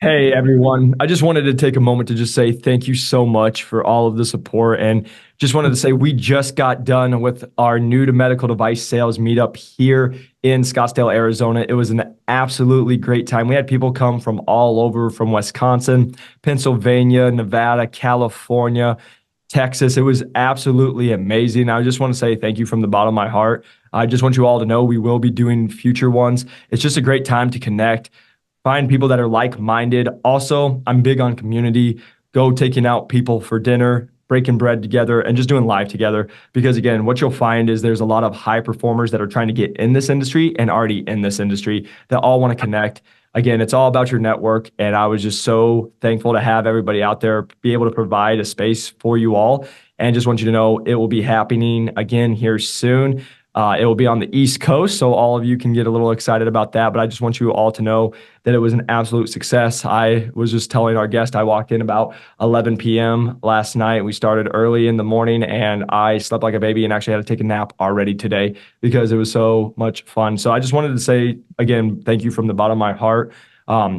Hey everyone. I just wanted to take a moment to just say thank you so much for all of the support. And just wanted to say we just got done with our new to medical device sales meetup here in Scottsdale, Arizona. It was an absolutely great time. We had people come from all over, from Wisconsin, Pennsylvania, Nevada, California, Texas. It was absolutely amazing. I just want to say thank you from the bottom of my heart. I just want you all to know we will be doing future ones. It's just a great time to connect, find people that are like-minded. Also, I'm big on community. Go taking out people for dinner, breaking bread together, and just doing live together. Because again, what you'll find is there's a lot of high performers that are trying to get in this industry and already in this industry that all want to connect. Again, it's all about your network. And I was just so thankful to have everybody out there be able to provide a space for you all. And just want you to know it will be happening again here soon. It will be on the East Coast, so all of you can get a little excited about that. But I just want you all to know that it was an absolute success. I was just telling our guest, I walked in about 11 p.m. last night. We started early in the morning, and I slept like a baby and actually had to take a nap already today because it was so much fun. So I just wanted to say, again, thank you from the bottom of my heart.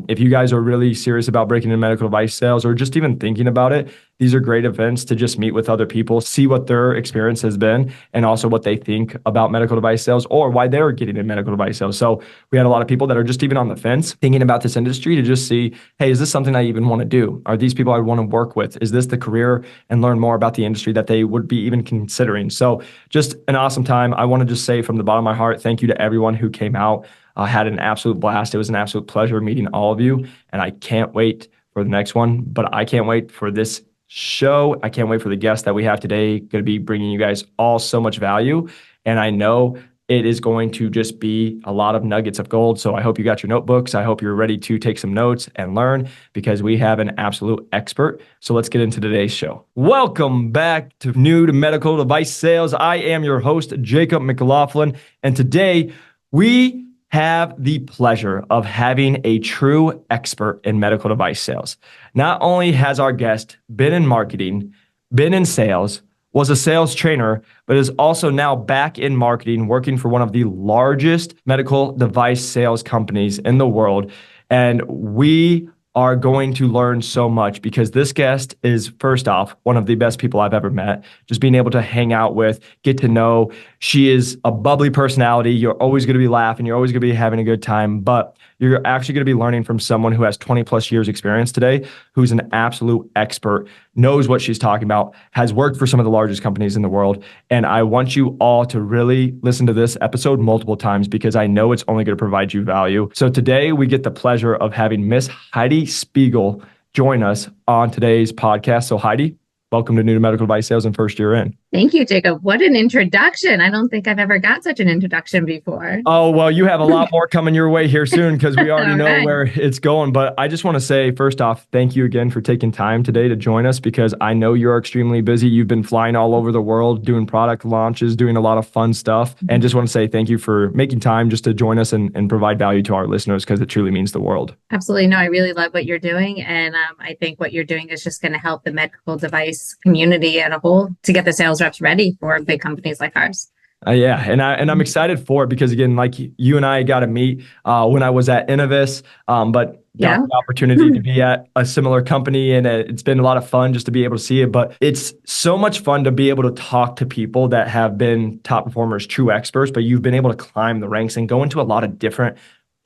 If you guys are really serious about breaking into medical device sales or just even thinking about it, these are great events to just meet with other people, see what their experience has been, and also what they think about medical device sales or why they're getting in medical device sales. So we had a lot of people that are just even on the fence thinking about this industry to just see, hey, is this something I even want to do? Are these people I want to work with? Is this the career, and learn more about the industry that they would be even considering? So just an awesome time. I want to just say from the bottom of my heart, thank you to everyone who came out. I had an absolute blast. It was an absolute pleasure meeting all of you, and I can't wait for the next one. But I can't wait for this show. I can't wait for the guest that we have today. Going to be bringing you guys all so much value, and I know it is going to just be a lot of nuggets of gold. So I hope you got your notebooks. I hope you're ready to take some notes and learn, because we have an absolute expert. So let's get into today's show. Welcome back to New to Medical Device Sales. I am your host, Jacob McLaughlin, and today we have the pleasure of having a true expert in medical device sales. Not only has our guest been in marketing, been in sales, was a sales trainer, but is also now back in marketing, working for one of the largest medical device sales companies in the world. And we are going to learn so much because this guest is, first off, one of the best people I've ever met. Just being able to hang out with, get to know. She is a bubbly personality. You're always going to be laughing. You're always going to be having a good time, but you're actually going to be learning from someone who has 20 plus years experience today, who's an absolute expert, knows what she's talking about, has worked for some of the largest companies in the world. And I want you all to really listen to this episode multiple times because I know it's only going to provide you value. So today we get the pleasure of having Miss Heidi Spiegel join us on today's podcast. So Heidi, welcome to New to Medical Device Sales and first year in. Thank you, Jacob. What an introduction. I don't think I've ever got such an introduction before. Oh, well, you have a lot more coming your way here soon because we already All know right. where it's going. But I just want to say, first off, thank you again for taking time today to join us because I know you're extremely busy. You've been flying all over the world, doing product launches, doing a lot of fun stuff. And just want to say thank you for making time just to join us and provide value to our listeners because it truly means the world. Absolutely. No, I really love what you're doing. And I think what you're doing is just going to help the medical device community as a whole to get the sales reps ready for big companies like ours. Yeah, and I'm excited for it because again, like you and I got to meet when I was at Innovis, but got Yeah. the opportunity to be at a similar company, and it's been a lot of fun just to be able to see it. But it's so much fun to be able to talk to people that have been top performers, true experts, but you've been able to climb the ranks and go into a lot of different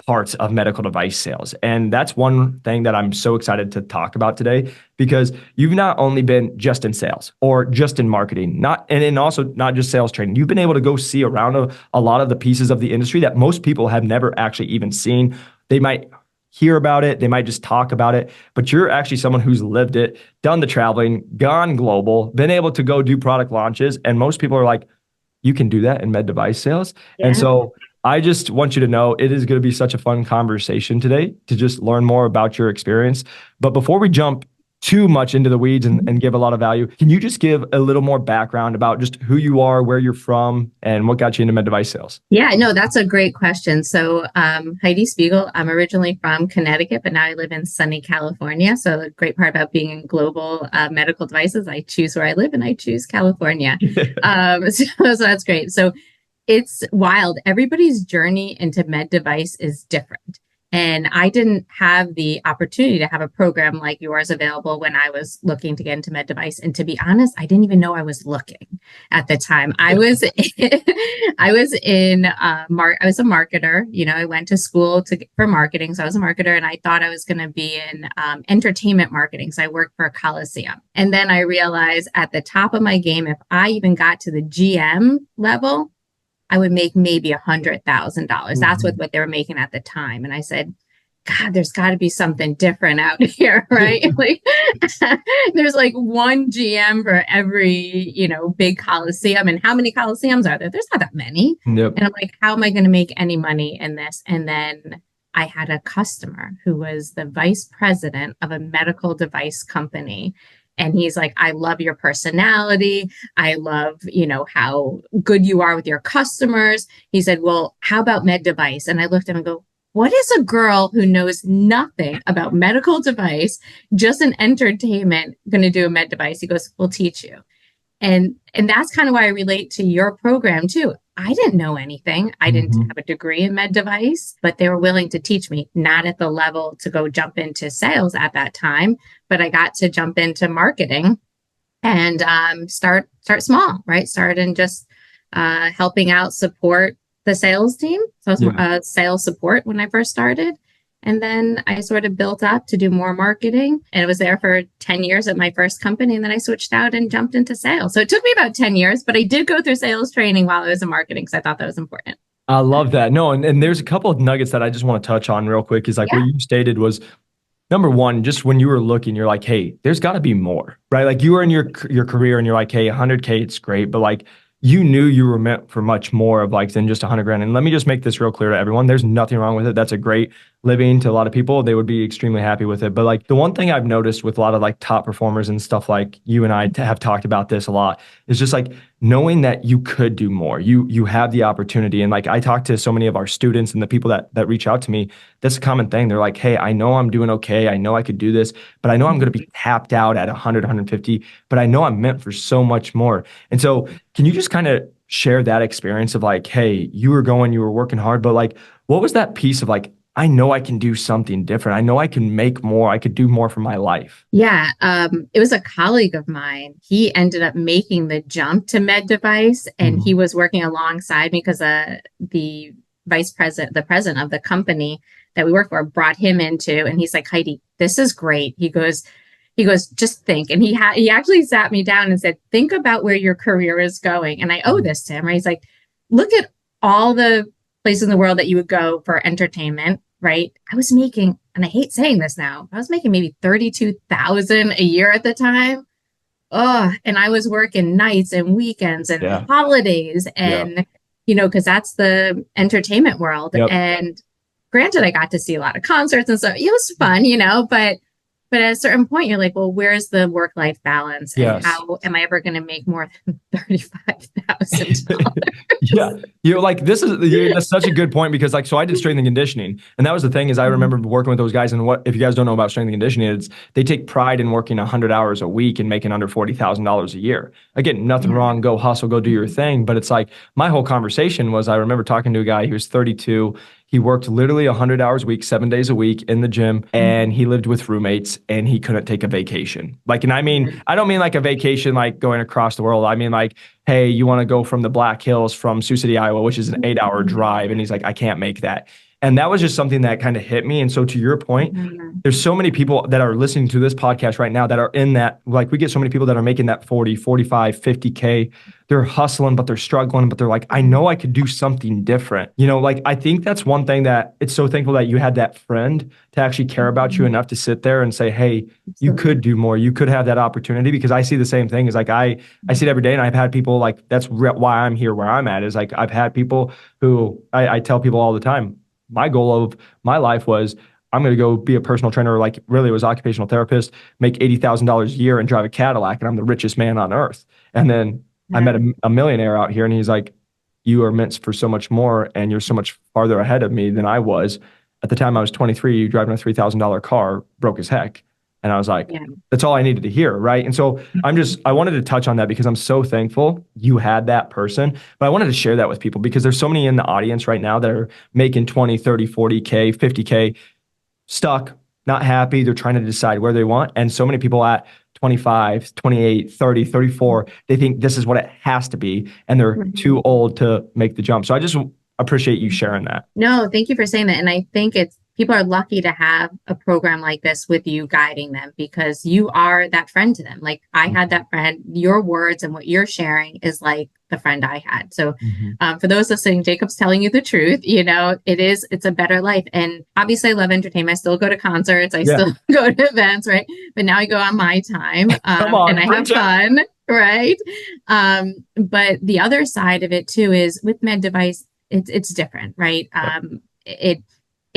parts of medical device sales. And that's one thing that I'm so excited to talk about today because you've not only been just in sales or just in marketing, and also not just sales training. You've been able to go see around a lot of the pieces of the industry that most people have never actually even seen. They might hear about it, they might just talk about it, but you're actually someone who's lived it, done the traveling, gone global, been able to go do product launches. And most people are like, you can do that in med device sales. And Yeah. so I just want you to know it is going to be such a fun conversation today to just learn more about your experience. But before we jump too much into the weeds and give a lot of value, can you just give a little more background about just who you are, where you're from, and what got you into med device sales? Yeah, no, that's a great question. So, Heidi Spiegel, I'm originally from Connecticut, but now I live in sunny California. So, the great part about being in global medical devices, I choose where I live and I choose California. So that's great. So, it's wild. Everybody's journey into med device is different. And I didn't have the opportunity to have a program like yours available when I was looking to get into med device. And to be honest, I didn't even know I was looking at the time. I was I was in I was a marketer. I went to school for marketing, so I was a marketer, and I thought I was going to be in entertainment marketing. So I worked for a Coliseum, and then I realized at the top of my game, if I even got to the GM level, I would make maybe $100,000. That's what they were making at the time. And I said, God, there's got to be something different out here, right? Like there's like one GM for every, big Coliseum. And how many Coliseums are there? There's not that many. Yep. And I'm like, how am I going to make any money in this? And then I had a customer who was the vice president of a medical device company. And he's like, I love your personality. I love, how good you are with your customers. He said, well, how about med device? And I looked at him and go, what is a girl who knows nothing about medical device, just an entertainment, going to do a med device? He goes, we'll teach you. And that's kind of why I relate to your program too. I didn't know anything. I didn't have a degree in med device, but they were willing to teach me, not at the level to go jump into sales at that time, but I got to jump into marketing and start small, right? Start in just helping out support the sales team. So I was sales support when I first started. And then I sort of built up to do more marketing, and I was there for 10 years at my first company. And then I switched out and jumped into sales. So it took me about 10 years, but I did go through sales training while I was in marketing because I thought that was important. I love that. No, and there's a couple of nuggets that I just want to touch on real quick is like what you stated was number one, just when you were looking, you're like, hey, there's got to be more, right? Like you were in your career and you're like, hey, 100K, it's great. But like you knew you were meant for much more of like than just 100 grand. And let me just make this real clear to everyone. There's nothing wrong with it. That's a great living to a lot of people. They would be extremely happy with it. But like the one thing I've noticed with a lot of like top performers and stuff, like you and I have talked about this a lot, is just like knowing that you could do more. You have the opportunity. And like I talk to so many of our students and the people that reach out to me, that's a common thing. They're like, hey, I know I'm doing okay. I know I could do this, but I know I'm going to be tapped out at 100, 150, but I know I'm meant for so much more. And so can you just kind of share that experience of like, hey, you were working hard, but like, what was that piece of like, I know I can do something different. I know I can make more. I could do more for my life. Yeah. It was a colleague of mine. He ended up making the jump to med device, and he was working alongside me because the president of the company that we work for brought him into, and he's like, Heidi, this is great. He goes, just think. And he actually sat me down and said, think about where your career is going. And I owe this to him, right? He's like, look at all the places in the world that you would go for entertainment, right? I was making, and I hate saying this now, I was making maybe 32,000 a year at the time. Oh, and I was working nights and weekends and holidays and, because that's the entertainment world. And granted, I got to see a lot of concerts and stuff. It was fun, but at a certain point, you're like, well, where's the work-life balance? And how am I ever going to make more than $35,000? Like that's such a good point because like, so I did strength and conditioning. And that was the thing is I remember working with those guys. And if you guys don't know about strength and conditioning, they take pride in working 100 hours a week and making under $40,000 a year. Again, nothing wrong. Go hustle, go do your thing. But it's like my whole conversation was I remember talking to a guy, he was 32. He worked literally 100 hours a week, 7 days a week in the gym, and he lived with roommates and he couldn't take a vacation. Like, and I mean, I don't mean like a vacation, like going across the world. I mean, like, hey, you want to go from the Black Hills from Sioux City, Iowa, which is an 8-hour drive. And he's like, I can't make that. And that was just something that kind of hit me. And so to your point, there's so many people that are listening to this podcast right now that are in that, like we get so many people that are making that 40, 45, 50K. They're hustling, but they're struggling, but they're like, I know I could do something different. Like I think that's one thing that it's so thankful that you had that friend to actually care about you enough to sit there and say, hey, you could do more. You could have that opportunity because I see the same thing. Is like, I see it every day and I've had people like, that's why I'm here where I'm at is like, I've had people who I tell people all the time, my goal of my life was I'm going to go be a personal trainer, like really it was occupational therapist, make $80,000 a year and drive a Cadillac and I'm the richest man on earth. And then I met a millionaire out here and he's like, you are meant for so much more and you're so much farther ahead of me than I was. At the time I was 23, driving a $3,000 car, broke as heck. And I was like, Yeah. that's all I needed to hear. Right. And so I wanted to touch on that because I'm so thankful you had that person. But I wanted to share that with people because there's so many in the audience right now that are making 20, 30, 40K, 50K, stuck, not happy. They're trying to decide where they want. And so many people at 25, 28, 30, 34, they think this is what it has to be. And they're too old to make the jump. So I just appreciate you sharing that. No, thank you for saying that. And I think it's people are lucky to have a program like this with you guiding them because you are that friend to them. Like I had that friend, your words and what you're sharing is like the friend I had. So for those listening, Jacob's telling you the truth. It's a better life. And obviously I love entertainment. I still go to concerts. I still go to events, right? But now I go on my time and I have fun, right? But the other side of it too is with med device, it's different, right?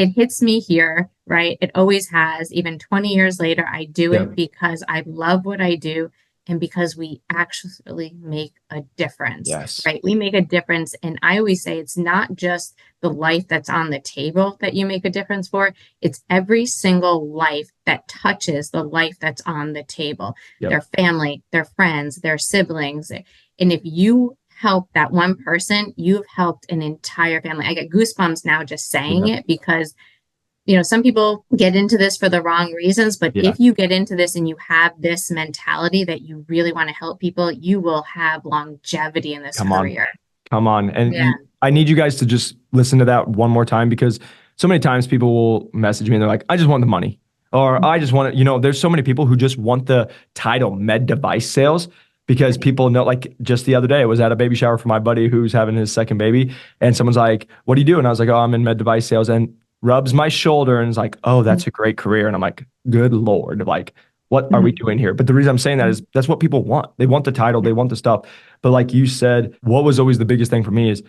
It hits me here, right? It always has. Even 20 years later, I do it because I love what I do and because we actually make a difference, right? We make a difference. And I always say it's not just the life that's on the table that you make a difference for. It's every single life that touches the life that's on the table, their family, their friends, their siblings. And if you help that one person, you've helped an entire family. I get goosebumps now just saying it because, some people get into this for the wrong reasons, but if you get into this and you have this mentality that you really want to help people, you will have longevity in this career. Come on. And I need you guys to just listen to that one more time because so many times people will message me and they're like, I just want the money. Or I just want to, there's so many people who just want the title med device sales. Because people know, like just the other day, I was at a baby shower for my buddy who's having his second baby. And someone's like, what do you do? And I was like, oh, I'm in med device sales. And rubs my shoulder and is like, oh, that's a great career. And I'm like, good Lord, like, what are we doing here? But the reason I'm saying that is that's what people want. They want the title. They want the stuff. But like you said, what was always the biggest thing for me is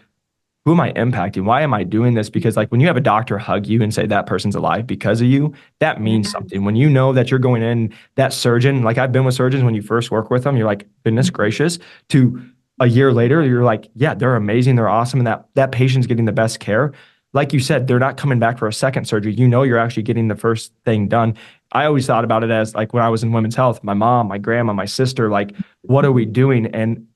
who am I impacting? Why am I doing this? Because like when you have a doctor hug you and say that person's alive because of you, that means something. When you know that you're going in, that surgeon, like I've been with surgeons when you first work with them, you're like, goodness gracious, to a year later, you're like, yeah, they're amazing. They're awesome. And that patient's getting the best care. Like you said, they're not coming back for a second surgery. You're actually getting the first thing done. I always thought about it as like when I was in women's health, my mom, my grandma, my sister, like, what are we doing? And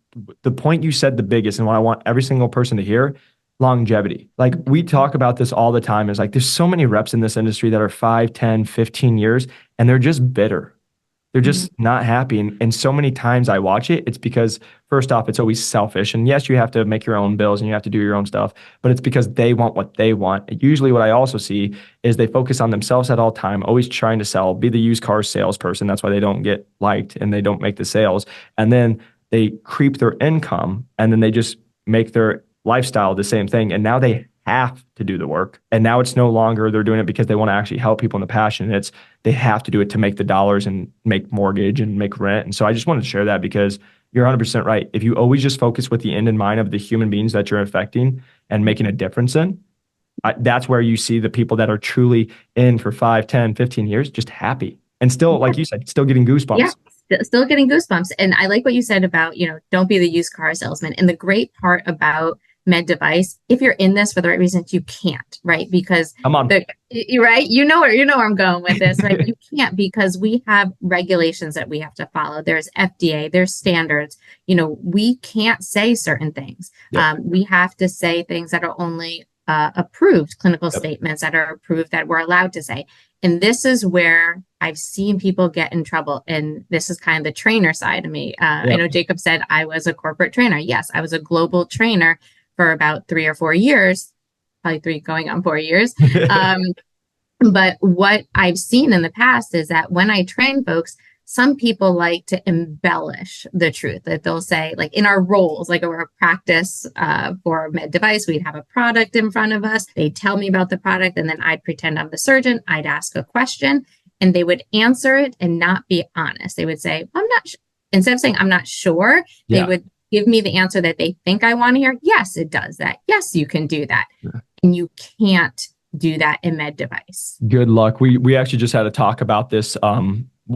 the point you said the biggest and what I want every single person to hear, longevity. Like we talk about this all the time is like, there's so many reps in this industry that are 5, 10, 15 years, and they're just bitter. They're just not happy. And so many times I watch it, it's because first off, it's always selfish. And yes, you have to make your own bills and you have to do your own stuff, but it's because they want what they want. Usually what I also see is they focus on themselves at all time, always trying to sell, be the used car salesperson. That's why they don't get liked and they don't make the sales. And then they creep their income and then they just make their lifestyle the same thing. And now they have to do the work. And now it's no longer they're doing it because they want to actually help people in the passion. It's they have to do it to make the dollars and make mortgage and make rent. And so I just wanted to share that because you're 100% right. If you always just focus with the end in mind of the human beings that you're affecting and making a difference in, that's where you see the people that are truly in for 5, 10, 15 years, just happy. And still, like you said, still getting goosebumps. Yeah, still getting goosebumps. And I like what you said about, don't be the used car salesman. And the great part about med device, if you're in this for the right reasons, you can't, right? Because right, you know where I'm going with this, right? You can't because we have regulations that we have to follow. There's FDA, there's standards. We can't say certain things. We have to say things that are only approved clinical statements that are approved that we're allowed to say. And this is where I've seen people get in trouble. And this is kind of the trainer side of me. I know Jacob said I was a corporate trainer. Yes, I was a global trainer for about 3 or 4 years, probably 3 going on 4 years. But what I've seen in the past is that when I train folks, some people like to embellish the truth. That they'll say, like in our roles, like our practice for med device, we'd have a product in front of us. They'd tell me about the product, and then I'd pretend I'm the surgeon. I'd ask a question, and they would answer it and not be honest. They would say, I'm not, instead of saying, I'm not sure, they would give me the answer that they think I want to hear. Yes, it does that. Yes, you can do that. And you can't do that in med device. Good luck. We actually just had a talk about this.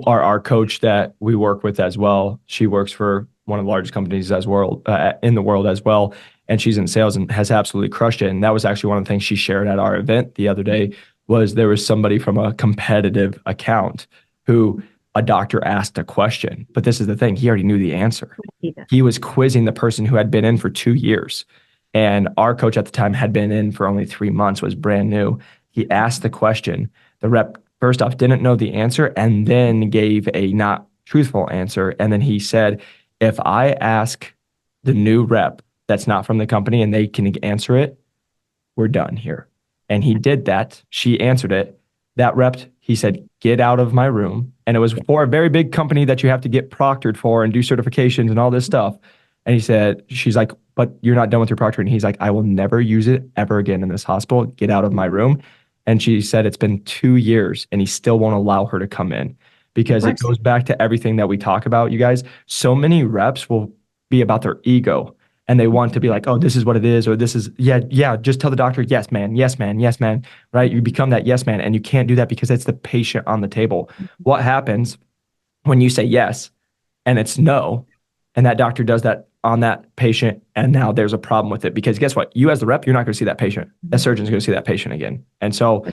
Our coach that we work with as well, she works for one of the largest companies in the world as well. And she's in sales and has absolutely crushed it. And that was actually one of the things she shared at our event the other day was there was somebody from a competitive account who a doctor asked a question. But this is the thing, he already knew the answer. Yeah. He was quizzing the person who had been in for 2 years. And our coach at the time had been in for only 3 months, was brand new. He asked the question. The rep, first off, didn't know the answer and then gave a not truthful answer. And then he said, if I ask the new rep that's not from the company and they can answer it, we're done here. And he did that. She answered it. That rep, he said, get out of my room. And it was for a very big company that you have to get proctored for and do certifications and all this stuff. And he said, she's like, but you're not done with your proctoring. And he's like, I will never use it ever again in this hospital. Get out of my room. And she said, it's been 2 years and he still won't allow her to come in because it goes back to everything that we talk about, you guys. So many reps will be about their ego and they want to be like, oh, this is what it is, or this is, yeah, just tell the doctor, yes, man, yes, man, yes, man, right? You become that yes, man, and you can't do that because it's the patient on the table. What happens when you say yes and it's no, and that doctor does that on that patient, and now there's a problem with it because guess what? You as the rep, you're not going to see that patient. That surgeon's going to see that patient again. And so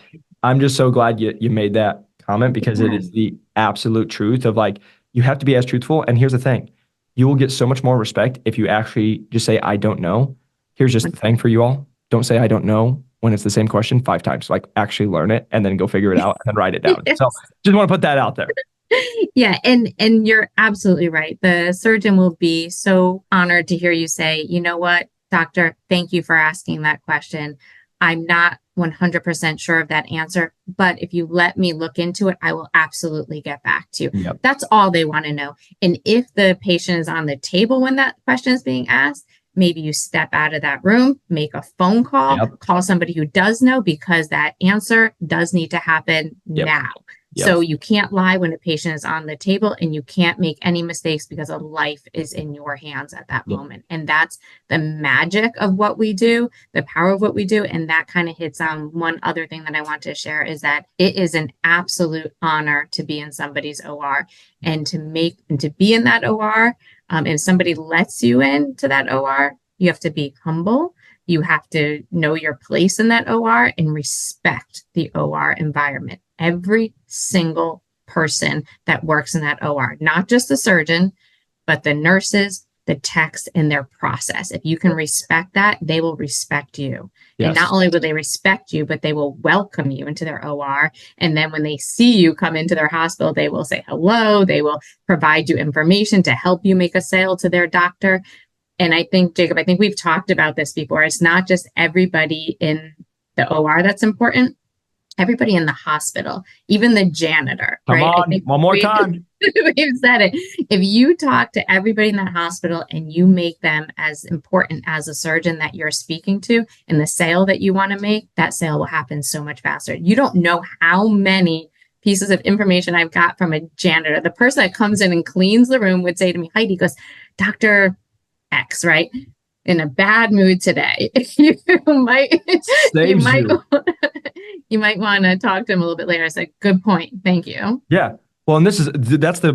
I'm just so glad you made that comment because it is the absolute truth of like, you have to be as truthful. And here's the thing. You will get so much more respect if you actually just say, I don't know. Here's just the thing for you all. Don't say, I don't know when it's the same question 5 times. Like actually learn it and then go figure it out and then write it down. Yes. So just want to put that out there. Yeah, and you're absolutely right. The surgeon will be so honored to hear you say, you know what, doctor, thank you for asking that question. I'm not 100% sure of that answer, but if you let me look into it, I will absolutely get back to you. Yep. That's all they want to know. And if the patient is on the table when that question is being asked, maybe you step out of that room, make a phone call, call somebody who does know because that answer does need to happen now. Yes. So you can't lie when a patient is on the table and you can't make any mistakes because a life is in your hands at that moment. And that's the magic of what we do, the power of what we do. And that kind of hits on one other thing that I want to share is that it is an absolute honor to be in somebody's OR and to be in that OR. If somebody lets you into that OR, you have to be humble. You have to know your place in that OR and respect the OR environment. Every single person that works in that OR, not just the surgeon, but the nurses, the techs, and their process. If you can respect that, they will respect you. Yes. And not only will they respect you, but they will welcome you into their OR. And then when they see you come into their hospital, they will say hello. They will provide you information to help you make a sale to their doctor. And I think, Jacob, I think we've talked about this before. It's not just everybody in the OR that's important. Everybody in the hospital, even the janitor. Come on, one more time. We've said it. If you talk to everybody in that hospital and you make them as important as a surgeon that you're speaking to in the sale that you want to make, that sale will happen so much faster. You don't know how many pieces of information I've got from a janitor. The person that comes in and cleans the room would say to me, Heidi goes, Dr. X, right? In a bad mood today. you might want to talk to him a little bit later. I said, good point. Thank you. Yeah. Well, and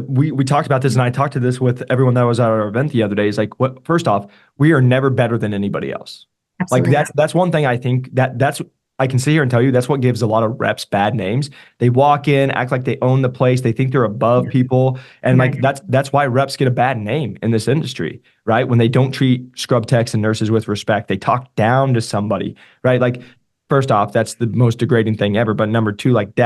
we talked about this and I talked to this with everyone that was at our event the other day is like, first off, we are never better than anybody else. Absolutely. Like that's one thing I think that's I can sit here and tell you that's what gives a lot of reps bad names. They walk in, act like they own the place. They think they're above people. And like that's why reps get a bad name in this industry, right? When they don't treat scrub techs and nurses with respect, they talk down to somebody, right? Like first off, that's the most degrading thing ever. But number two, like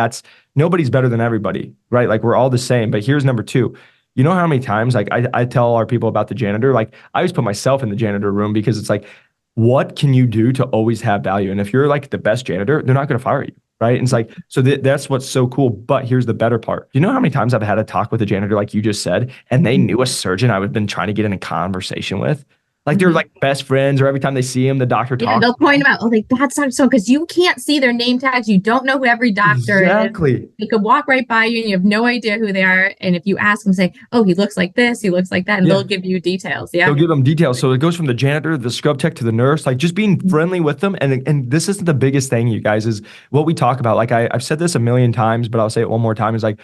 nobody's better than everybody, right? Like we're all the same. But here's number two. You know how many times like I tell our people about the janitor, like I always put myself in the janitor room because it's like, what can you do to always have value? And if you're like the best janitor, they're not going to fire you, right? And it's like, so that's what's so cool. But here's the better part. You know how many times I've had a talk with a janitor, like you just said, and they knew a surgeon I would been trying to get in a conversation with. Like they're like best friends, or every time they see him, the doctor talks. Yeah, they'll point him out. Oh, like that's not so because you can't see their name tags. You don't know who every doctor is. They could walk right by you and you have no idea who they are. And if you ask them, say, "Oh, he looks like this, he looks like that," and they'll give you details. Yeah, they'll give them details. So it goes from the janitor, the scrub tech, to the nurse. Like just being friendly with them. And this isn't the biggest thing, you guys, is what we talk about. Like I've said this a million times, but I'll say it one more time. Is like.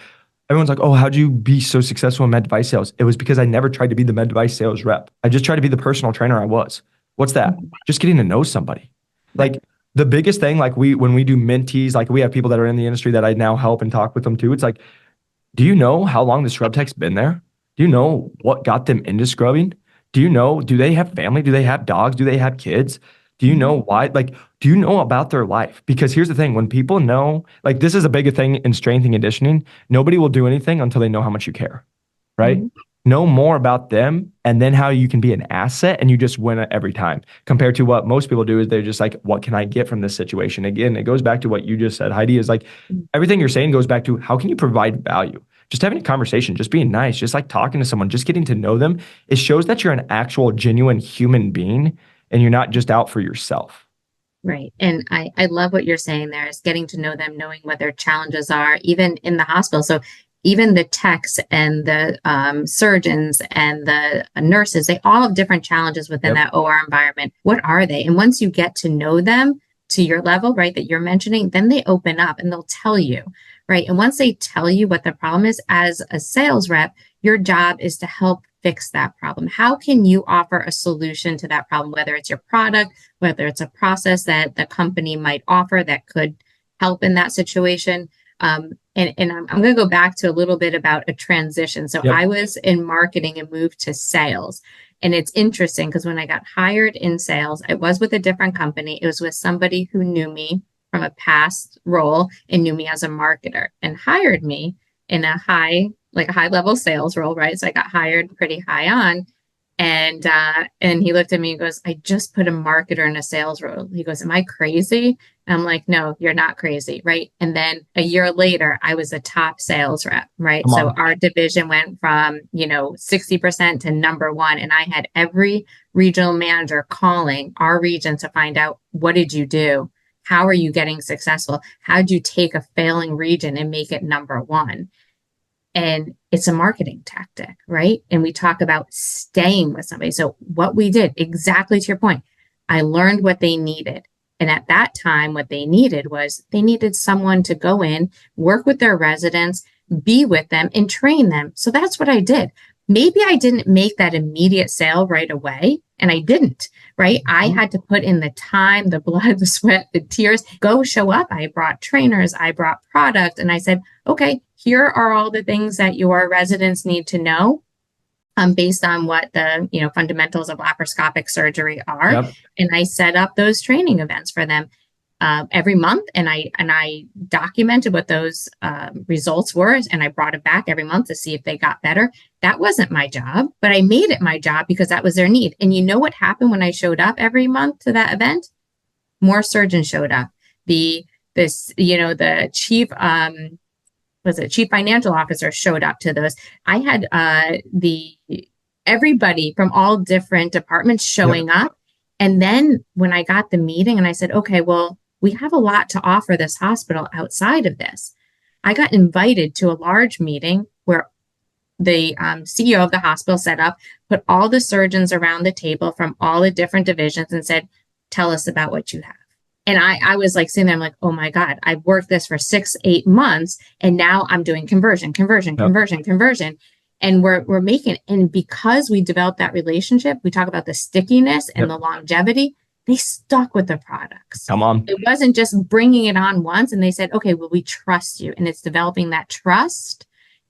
Everyone's like, oh, how'd you be so successful in med device sales? It was because I never tried to be the med device sales rep. I just tried to be the personal trainer I was. What's that? Just getting to know somebody. Like the biggest thing, like when we do mentees, like we have people that are in the industry that I now help and talk with them too. It's like Do you know how long the scrub tech's been there? Do you know what got them into scrubbing? Do they have family? Do they have dogs? Do they have kids? Do you know why? Like, do you know about their life? Because here's the thing, when people know, like this is a big thing in strength and conditioning, nobody will do anything until they know how much you care, right? Mhm. Know more about them and then how you can be an asset and you just win it every time. Compared to what most people do is they're just like, what can I get from this situation? Again, it goes back to what you just said, Heidi, is like everything you're saying goes back to how can you provide value? Just having a conversation, just being nice, just like talking to someone, just getting to know them. It shows that you're an actual genuine human being and you're not just out for yourself. Right. And I love what you're saying there is getting to know them, knowing what their challenges are, even in the hospital. So even the techs and the surgeons and the nurses, they all have different challenges within Yep. that OR environment. What are they? And once you get to know them to your level, right, that you're mentioning, then they open up and they'll tell you, right? And once they tell you what the problem is, as a sales rep, your job is to help fix that problem. How can you offer a solution to that problem, whether it's your product, whether it's a process that the company might offer that could help in that situation? And I'm going to go back to a little bit about a transition. So Yep. I was in marketing and moved to sales. And it's interesting because when I got hired in sales, I was with a different company. It was with somebody who knew me from a past role and knew me as a marketer and hired me in a high level sales role, right? So I got hired pretty high on. And he looked at me and goes, I just put a marketer in a sales role. He goes, am I crazy? And I'm like, no, you're not crazy, right? And then a year later, I was a top sales rep, right? Come So on. our division went from, 60% to number one. And I had every regional manager calling our region to find out, what did you do? How are you getting successful? How did you take a failing region and make it number one? And it's a marketing tactic, right? And we talk about staying with somebody. So what we did, exactly to your point, I learned what they needed. And at that time, what they needed was they needed someone to go in, work with their residents, be with them, and train them. So that's what I did. Maybe I didn't make that immediate sale right away, and I didn't, right? I had to put in the time, the blood, the sweat, the tears, go show up. I brought trainers, I brought product, and I said, okay, here are all the things that your residents need to know based on what the fundamentals of laparoscopic surgery are. Yep. And I set up those training events for them every month, and I documented what those results were, and I brought it back every month to see if they got better. That wasn't my job, but I made it my job because that was their need. And you know what happened when I showed up every month to that event? More surgeons showed up. The chief financial officer showed up to those. I had the everybody from all different departments showing Yep. up. And then when I got the meeting and I said, okay, well, we have a lot to offer this hospital outside of this. I got invited to a large meeting where the CEO of the hospital set up, put all the surgeons around the table from all the different divisions and said, tell us about what you have. And I was like sitting there, I'm like, oh my God, I've worked this for 6-8 months. And now I'm doing conversion. Yep. And we're making, and because we developed that relationship, we talk about the stickiness and Yep. the longevity, they stuck with the products. Come on. It wasn't just bringing it on once. And they said, okay, well, we trust you. And it's developing that trust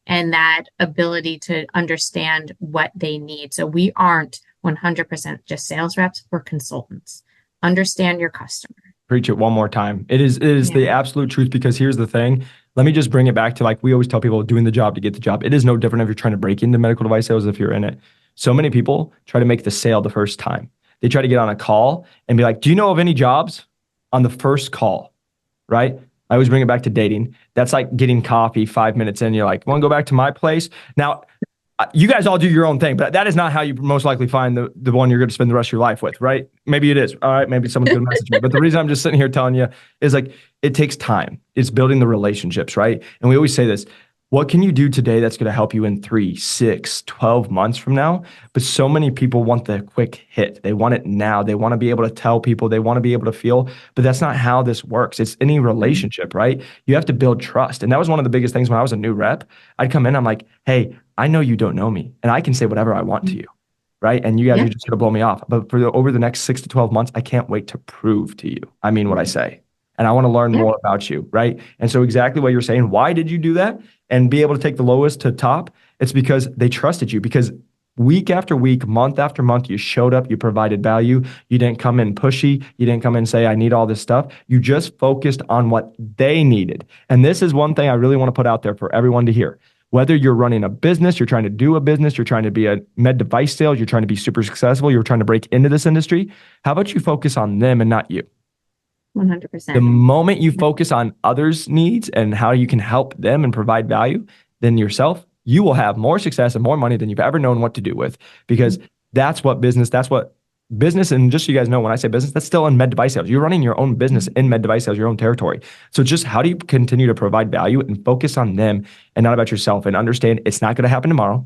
and that ability to understand what they need. So we aren't 100% just sales reps, we're consultants. Understand your customer. Preach it one more time. It is the Yeah. absolute truth because here's the thing. Let me just bring it back to like we always tell people doing the job to get the job. It is no different if you're trying to break into medical device sales if you're in it. So many people try to make the sale the first time. They try to get on a call and be like, "Do you know of any jobs?" On the first call, right? I always bring it back to dating. That's like getting coffee 5 minutes in. You're like, "Want to go back to my place?" Now, you guys all do your own thing, but that is not how you most likely find the one you're going to spend the rest of your life with, right? Maybe it is. All right, maybe someone's going to message me. But the reason I'm just sitting here telling you is like it takes time. It's building the relationships, right? And we always say this. What can you do today that's going to help you in 3, 6, 12 months from now? But so many people want the quick hit. They want it now. They want to be able to tell people. They want to be able to feel. But that's not how this works. It's any relationship, right? You have to build trust. And that was one of the biggest things when I was a new rep. I'd come in, I'm like, hey, I know you don't know me, and I can say whatever I want to you, right? And you guys Yeah. are just going to blow me off. But over the next 6 to 12 months, I can't wait to prove to you. I mean what I say. And I want to learn Yeah. more about you, right? And so exactly what you're saying, why did you do that? and be able to take the lowest to top, it's because they trusted you. Because week after week, month after month, you showed up, you provided value. You didn't come in pushy. You didn't come in and say, I need all this stuff. You just focused on what they needed. And this is one thing I really want to put out there for everyone to hear. Whether you're running a business, you're trying to do a business, you're trying to be a med device sales, you're trying to be super successful, you're trying to break into this industry, how about you focus on them and not you? 100%. The moment you focus on others' needs and how you can help them and provide value than yourself, you will have more success and more money than you've ever known what to do with, because that's what business, and just so you guys know, when I say business, that's still in med device sales. You're running your own business in med device sales, your own territory. So just how do you continue to provide value and focus on them and not about yourself, and understand it's not going to happen tomorrow.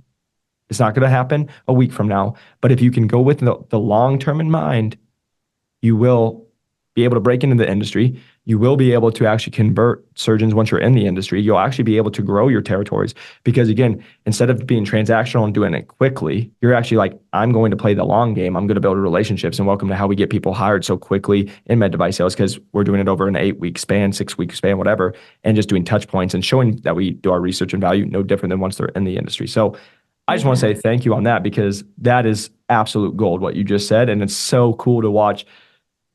It's not going to happen a week from now. But if you can go with the long term in mind, you will be able to break into the industry. You will be able to actually convert surgeons once you're in the industry. You'll actually be able to grow your territories, because again, instead of being transactional and doing it quickly, you're actually like, I'm going to play the long game. I'm going to build relationships. And welcome to how we get people hired so quickly in med device sales, because we're doing it over an 8-week span, 6-week span, whatever, and just doing touch points and showing that we do our research and value no different than once they're in the industry. So I just want to say thank you on that, because that is absolute gold, what you just said. And it's so cool to watch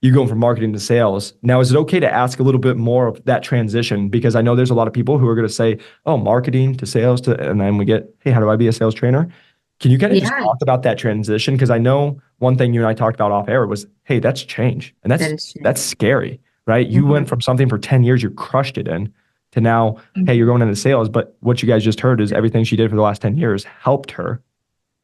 you going from marketing to sales. Now, is it okay to ask a little bit more of that transition? Because I know there's a lot of people who are going to say, oh, marketing to sales, and then we get, hey, how do I be a sales trainer? Can you kind of just talk about that transition? Because I know one thing you and I talked about off air was, hey, that's change. And that's scary, right? You went from something for 10 years, you crushed it in, to now, hey, you're going into sales. But what you guys just heard is everything she did for the last 10 years helped her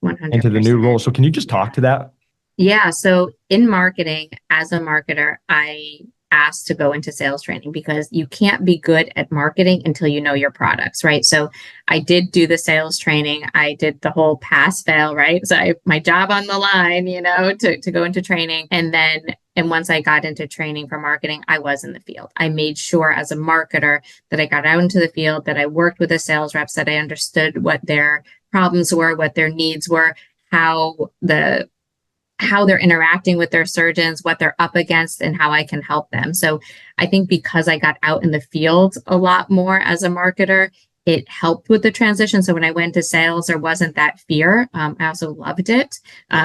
100%. Into the new role. So can you just talk to that? Yeah. So in marketing, as a marketer, I asked to go into sales training, because you can't be good at marketing until you know your products, right? So I did do the sales training. I did the whole pass fail, right? So my job on the line, to go into training. And once I got into training for marketing, I was in the field. I made sure as a marketer that I got out into the field, that I worked with the sales reps, that I understood what their problems were, what their needs were, how they're interacting with their surgeons, what they're up against, and how I can help them. So I think because I got out in the field a lot more as a marketer, it helped with the transition. So when I went to sales, there wasn't that fear. I also loved it,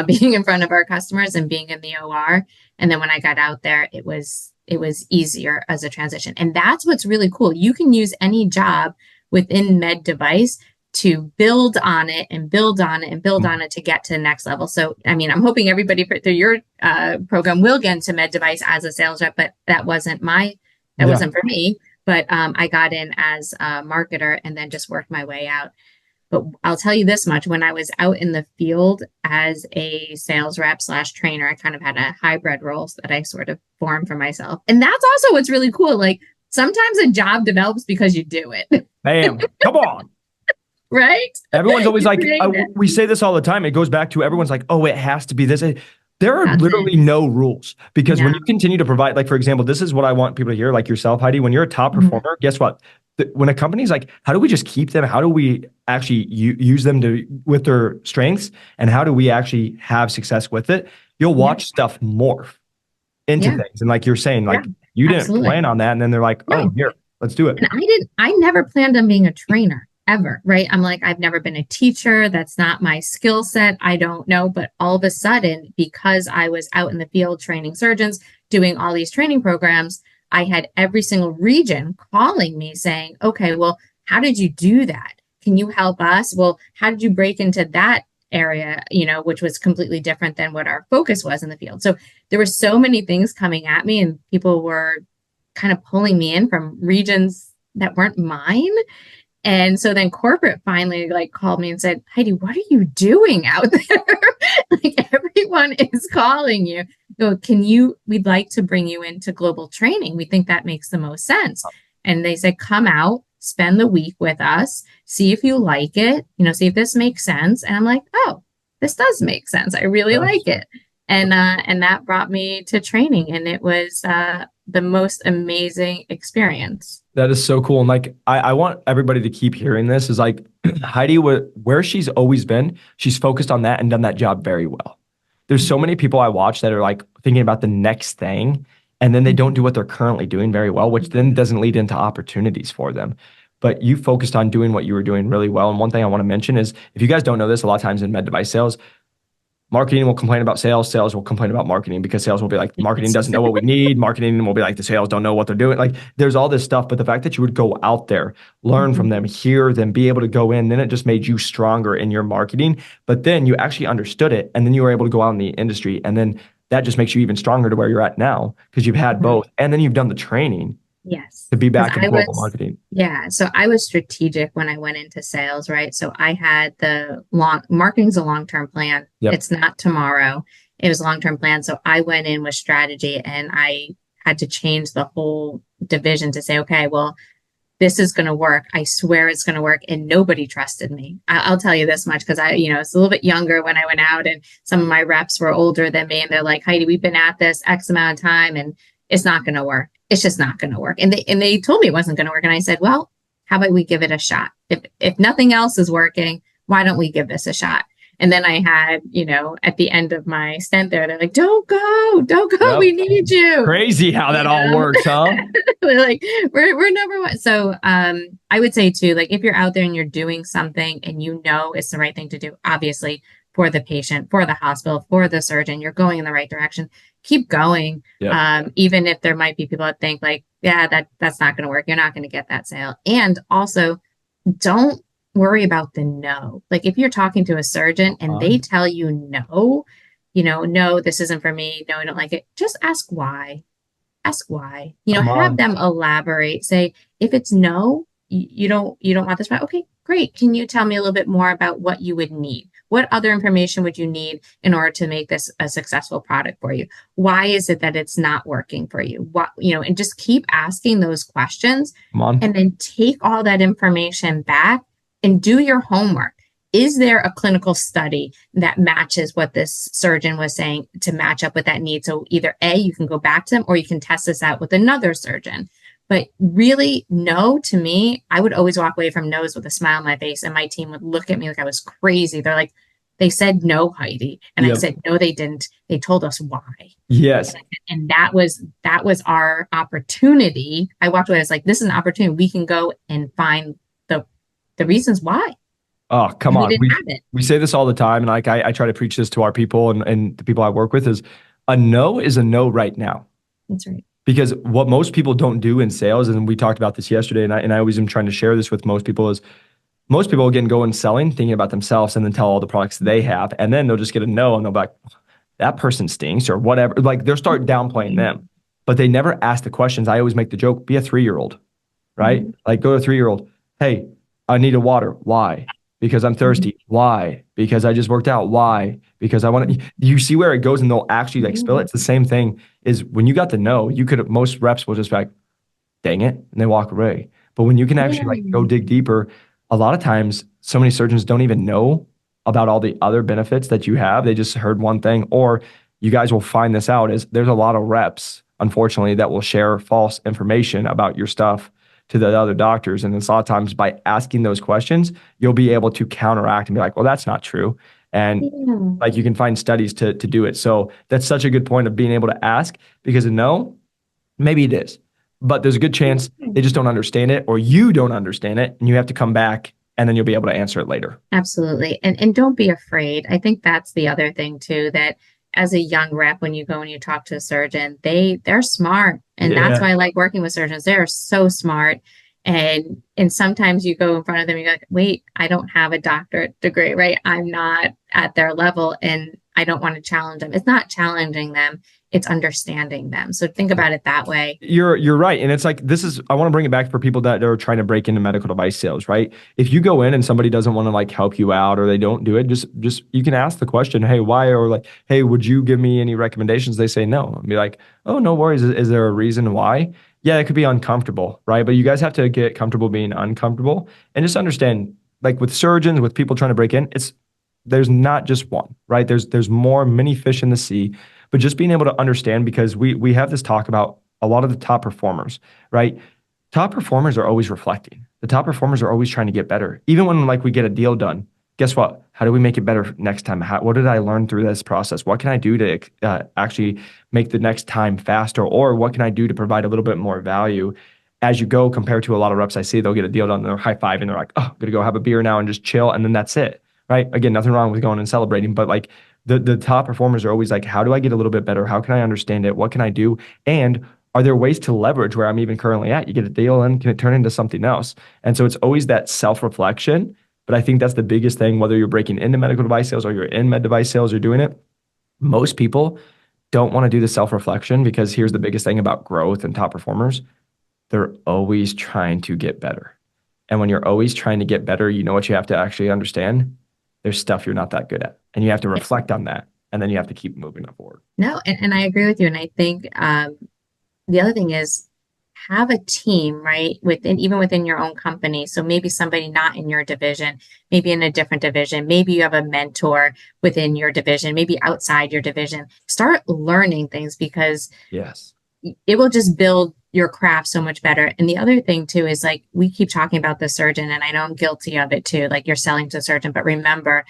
being in front of our customers and being in the OR. And then when I got out there, it was easier as a transition. And that's what's really cool. You can use any job within med device to build on it and build on it and build on it to get to the next level. So, I mean, I'm hoping everybody through your program will get into med device as a sales rep, but that wasn't wasn't for me. But I got in as a marketer and then just worked my way out. But I'll tell you this much: when I was out in the field as a sales rep / trainer, I kind of had a hybrid role that I sort of formed for myself. And that's also what's really cool. Like, sometimes a job develops because you do it. Bam, come on. Right? Everyone's always like, we say this all the time. It goes back to everyone's like, oh, it has to be this. There are literally no rules, because when you continue to provide, like, for example, this is what I want people to hear, like yourself, Heidi. When you're a top performer, guess what? When a company's like, how do we just keep them? How do we actually use them with their strengths? And how do we actually have success with it? You'll watch stuff morph into things. And like you're saying, like, you didn't plan on that. And then they're like, oh, here, let's do it. And I never planned on being a trainer. Ever, right? I'm like, I've never been a teacher. That's not my skill set. I don't know. But all of a sudden, because I was out in the field training surgeons, doing all these training programs, I had every single region calling me saying, okay, well, how did you do that? Can you help us? Well, how did you break into that area, which was completely different than what our focus was in the field? So there were so many things coming at me, and people were kind of pulling me in from regions that weren't mine. And so then corporate finally called me and said, Heidi, what are you doing out there? Everyone is calling you. We'd like to bring you into global training. We think that makes the most sense. And they said, come out, spend the week with us, see if you like it, see if this makes sense. And I'm like, oh, this does make sense. I really like it. And that brought me to training. And it was the most amazing experience. That is so cool. And like, I want everybody to keep hearing this, is like, Heidi, where she's always been, she's focused on that and done that job very well. There's so many people I watch that are like thinking about the next thing, and then they don't do what they're currently doing very well, which then doesn't lead into opportunities for them. but you focused on doing what you were doing really well. And one thing I want to mention is, if you guys don't know this, a lot of times in med device sales, marketing will complain about sales, sales will complain about marketing, because sales will be like, marketing doesn't know what we need. Marketing will be like, the sales don't know what they're doing. Like, there's all this stuff, but the fact that you would go out there, learn from them, hear them, be able to go in, then it just made you stronger in your marketing. But then you actually understood it, and then you were able to go out in the industry, and then that just makes you even stronger to where you're at now, because you've had both, and then you've done the training. Yes. To be back in global marketing. Yeah. So I was strategic when I went into sales, right? So I had marketing's a long-term plan. Yep. It's not tomorrow. It was a long-term plan. So I went in with strategy, and I had to change the whole division to say, okay, well, this is going to work. I swear it's going to work. And nobody trusted me. I'll tell you this much, because it's a little bit younger when I went out, and some of my reps were older than me. And they're like, Heidi, we've been at this X amount of time, and it's not going to work. It's just not going to work. And they told me it wasn't going to work. And I said, well, how about we give it a shot? If nothing else is working, why don't we give this a shot? And then I had, at the end of my stint there, they're like, don't go, yep. We need you. Crazy how that all works, huh? They're like, we're number one. So I would say too, like, if you're out there and you're doing something and it's the right thing to do, obviously, for the patient, for the hospital, for the surgeon, you're going in the right direction. Keep going. Yep. Even if there might be people that think like, yeah, that's not going to work. You're not going to get that sale. And also, don't worry about the no. Like, if you're talking to a surgeon and they tell you no, no, this isn't for me. No, I don't like it. Just ask why. Ask why. Have them elaborate. Say, if it's no, you don't want this. Okay, great. Can you tell me a little bit more about what you would need? What other information would you need in order to make this a successful product for you? Why is it that it's not working for you? What, and just keep asking those questions, and then take all that information back and do your homework. Is there a clinical study that matches what this surgeon was saying to match up with that need? So either A, you can go back to them, or you can test this out with another surgeon. But really, no, to me, I would always walk away from no's with a smile on my face, and my team would look at me like I was crazy. They're like, they said no, Heidi. And yep. I said, no, they didn't. They told us why. Yes. And that was our opportunity. I walked away. I was like, this is an opportunity. We can go and find the reasons why. Oh, come on. We say this all the time. And like, I try to preach this to our people and the people I work with is a no right now. That's right. Because what most people don't do in sales, and we talked about this yesterday, and I always am trying to share this with most people, is most people again go in selling thinking about themselves and then tell all the products they have, and then they'll just get a no and they'll be like, that person stinks or whatever. Like, they'll start downplaying them, but they never ask the questions. I always make the joke, be a 3-year-old, right? Mm-hmm. Like, go to a 3-year-old. Hey, I need a water. Why? Because I'm thirsty. Why? Because I just worked out. Why? Because I want to. You see where it goes, and they'll actually like spill it. It's the same thing. Is when you got the no, most reps will just be like, dang it, and they walk away. But when you can actually like go dig deeper, a lot of times so many surgeons don't even know about all the other benefits that you have. They just heard one thing, or you guys will find this out, is there's a lot of reps, unfortunately, that will share false information about your stuff to the other doctors. And it's a lot of times by asking those questions, you'll be able to counteract and be like, well, that's not true. And like, you can find studies to do it. So that's such a good point of being able to ask, because a no, maybe it is, but there's a good chance they just don't understand it, or you don't understand it, and you have to come back and then you'll be able to answer it later. Absolutely. And don't be afraid. I think that's the other thing too, that as a young rep, when you go and you talk to a surgeon, they're smart. And that's why I like working with surgeons. They're so smart. And sometimes you go in front of them, you're like, wait, I don't have a doctorate degree, right? I'm not at their level, and I don't want to challenge them. It's not challenging them, it's understanding them. So think about it that way. You're right. And it's like, I want to bring it back for people that are trying to break into medical device sales, right? If you go in and somebody doesn't want to like help you out, or they don't do it, just you can ask the question, hey, why? Or like, hey, would you give me any recommendations? They say no. And be like, oh, no worries. Is there a reason why? Yeah, it could be uncomfortable, right? But you guys have to get comfortable being uncomfortable, and just understand, like with surgeons, with people trying to break in, there's not just one, right? There's many fish in the sea, but just being able to understand, because we have this talk about a lot of the top performers, right? Top performers are always reflecting. The top performers are always trying to get better. Even when like we get a deal done, guess what? How do we make it better next time? What did I learn through this process? What can I do to actually make the next time faster? Or what can I do to provide a little bit more value? as you go, compared to a lot of reps I see, they'll get a deal done and they're high five and they're like, oh, I'm gonna go have a beer now and just chill. And then that's it. Right. Again, nothing wrong with going and celebrating, but like the top performers are always like, how do I get a little bit better? How can I understand it? What can I do? And are there ways to leverage where I'm even currently at? You get a deal and can it turn into something else? And so it's always that self-reflection. But I think that's the biggest thing, whether you're breaking into medical device sales or you're in med device sales, you're doing it. Most people don't want to do the self-reflection because here's the biggest thing about growth and top performers. They're always trying to get better. And when you're always trying to get better, you know what you have to actually understand? There's stuff you're not that good at. And you have to reflect on that. And then you have to keep moving forward. No, and I agree with you. And I think the other thing is have a team, right? Even within your own company. So maybe somebody not in your division, maybe in a different division, maybe you have a mentor within your division, maybe outside your division. Start learning things because yes, it will just build your craft so much better. And the other thing too is like we keep talking about the surgeon, and I know I'm guilty of it too. Like you're selling to a surgeon, but remember,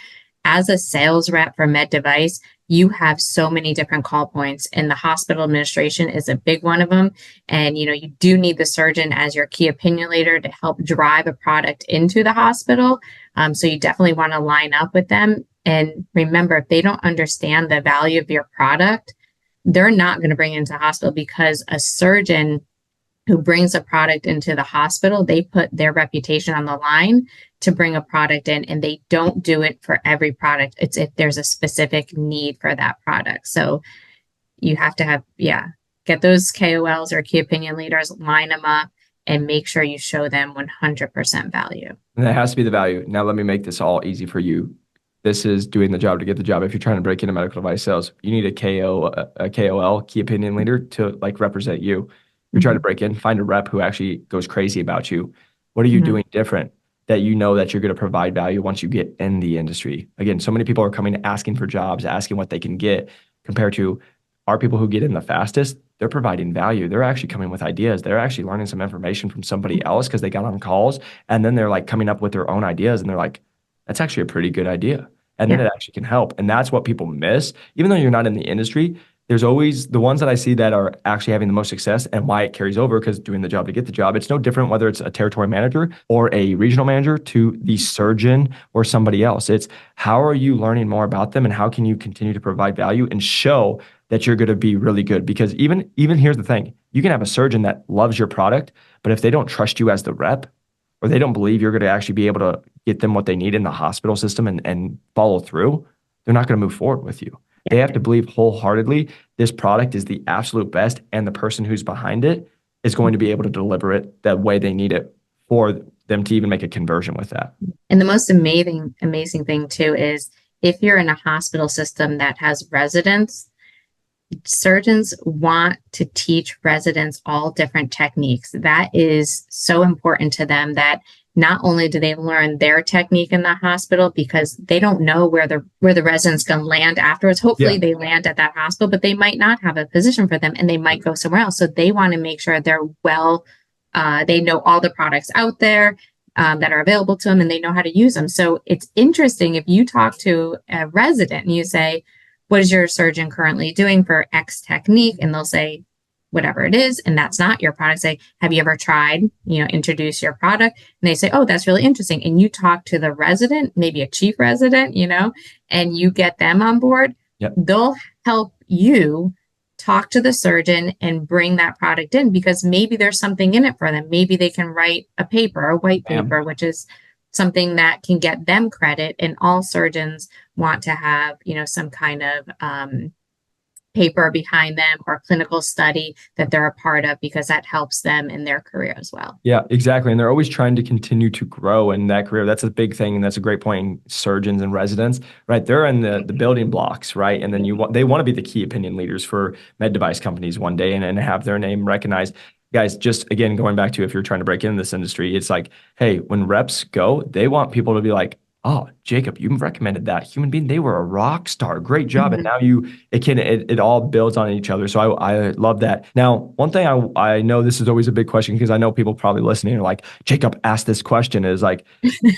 as a sales rep for med device, you have so many different call points, and the hospital administration is a big one of them. And you do need the surgeon as your key opinion leader to help drive a product into the hospital. So you definitely want to line up with them. And remember, if they don't understand the value of your product, they're not going to bring it into the hospital, because a surgeon who brings a product into the hospital, they put their reputation on the line to bring a product in, and they don't do it for every product. It's if there's a specific need for that product. So you have to have, get those KOLs or key opinion leaders, line them up and make sure you show them 100% value. And that has to be the value. Now, let me make this all easy for you. This is doing the job to get the job. If you're trying to break into medical device sales, you need a KOL, key opinion leader, to like represent you. You're trying to break in, find a rep who actually goes crazy about you. What are you doing different that you know that you're going to provide value once you get in the industry? Again, so many people are coming asking for jobs, asking what they can get, compared to our people who get in the fastest. They're providing value. They're actually coming with ideas. They're actually learning some information from somebody else because they got on calls, and then they're like coming up with their own ideas, and they're like, that's actually a pretty good idea. And then it actually can help. And that's what people miss. Even though you're not in the industry, there's always the ones that I see that are actually having the most success, and why it carries over, because doing the job to get the job. It's no different whether it's a territory manager or a regional manager to the surgeon or somebody else. It's how are you learning more about them, and how can you continue to provide value and show that you're going to be really good? Because even here's the thing, you can have a surgeon that loves your product, but if they don't trust you as the rep, or they don't believe you're going to actually be able to get them what they need in the hospital system and follow through, they're not going to move forward with you. They have to believe wholeheartedly this product is the absolute best, and the person who's behind it is going to be able to deliver it the way they need it for them to even make a conversion with that. And the most amazing thing too is if you're in a hospital system that has residents, surgeons want to teach residents all different techniques. That is so important to them, that not only do they learn their technique in the hospital, because they don't know where the resident's going to land afterwards. Hopefully they land at that hospital, but they might not have a position for them, and they might go somewhere else. So they want to make sure they're they know all the products out there that are available to them, and they know how to use them. So it's interesting if you talk to a resident and you say, what is your surgeon currently doing for X technique? And they'll say, whatever it is, and that's not your product. Say, have you ever tried, introduce your product? And they say, oh, that's really interesting. And you talk to the resident, maybe a chief resident, and you get them on board. Yep. They'll help you talk to the surgeon and bring that product in, because maybe there's something in it for them. Maybe they can write a paper, a white paper, which is something that can get them credit. And all surgeons want to have, some kind of paper behind them or clinical study that they're a part of, because that helps them in their career as well. Yeah, exactly. And they're always trying to continue to grow in that career. That's a big thing. And that's a great point in surgeons and residents, right? They're in the building blocks, right? And then they want to be the key opinion leaders for med device companies one day and have their name recognized. Guys, just again, going back to if you're trying to break into this industry, it's like, hey, when reps go, they want people to be like, oh, Jacob, you recommended that human being. They were a rock star. Great job. And now it all builds on each other. So I love that. Now, one thing I know this is always a big question, because I know people probably listening are like, Jacob asked this question, is like,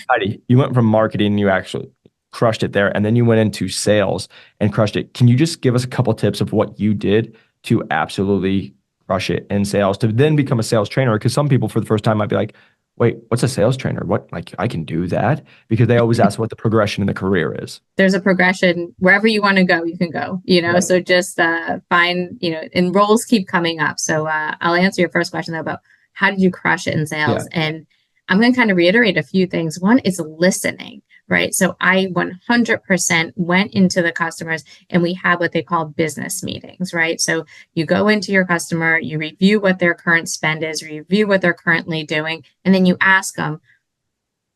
Heidi, you went from marketing, you actually crushed it there, and then you went into sales and crushed it. Can you just give us a couple tips of what you did to absolutely crush it in sales to then become a sales trainer. Because some people for the first time might be like, wait, what's a sales trainer? What, like, I can do that? Because they always ask what the progression in the career is. There's a progression wherever you want to go, you can go, Right. so just find, and roles keep coming up. So I'll answer your first question though about how did you crush it in Yeah. sales? And I'm going to kind of reiterate a few things. One is listening, right? So I 100% went into the customers and we had what they call business meetings, right? So you go into your customer, you review what their current spend is, review what they're currently doing, and then you ask them,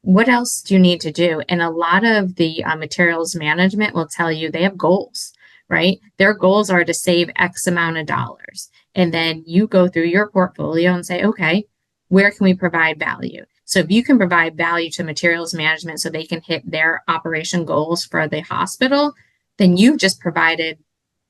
what else do you need to do? And a lot of the materials management will tell you they have goals, right? Their goals are to save X amount of dollars. And then you go through your portfolio and say, okay, where can we provide value? So if you can provide value to materials management so they can hit their operation goals for the hospital, then you've just provided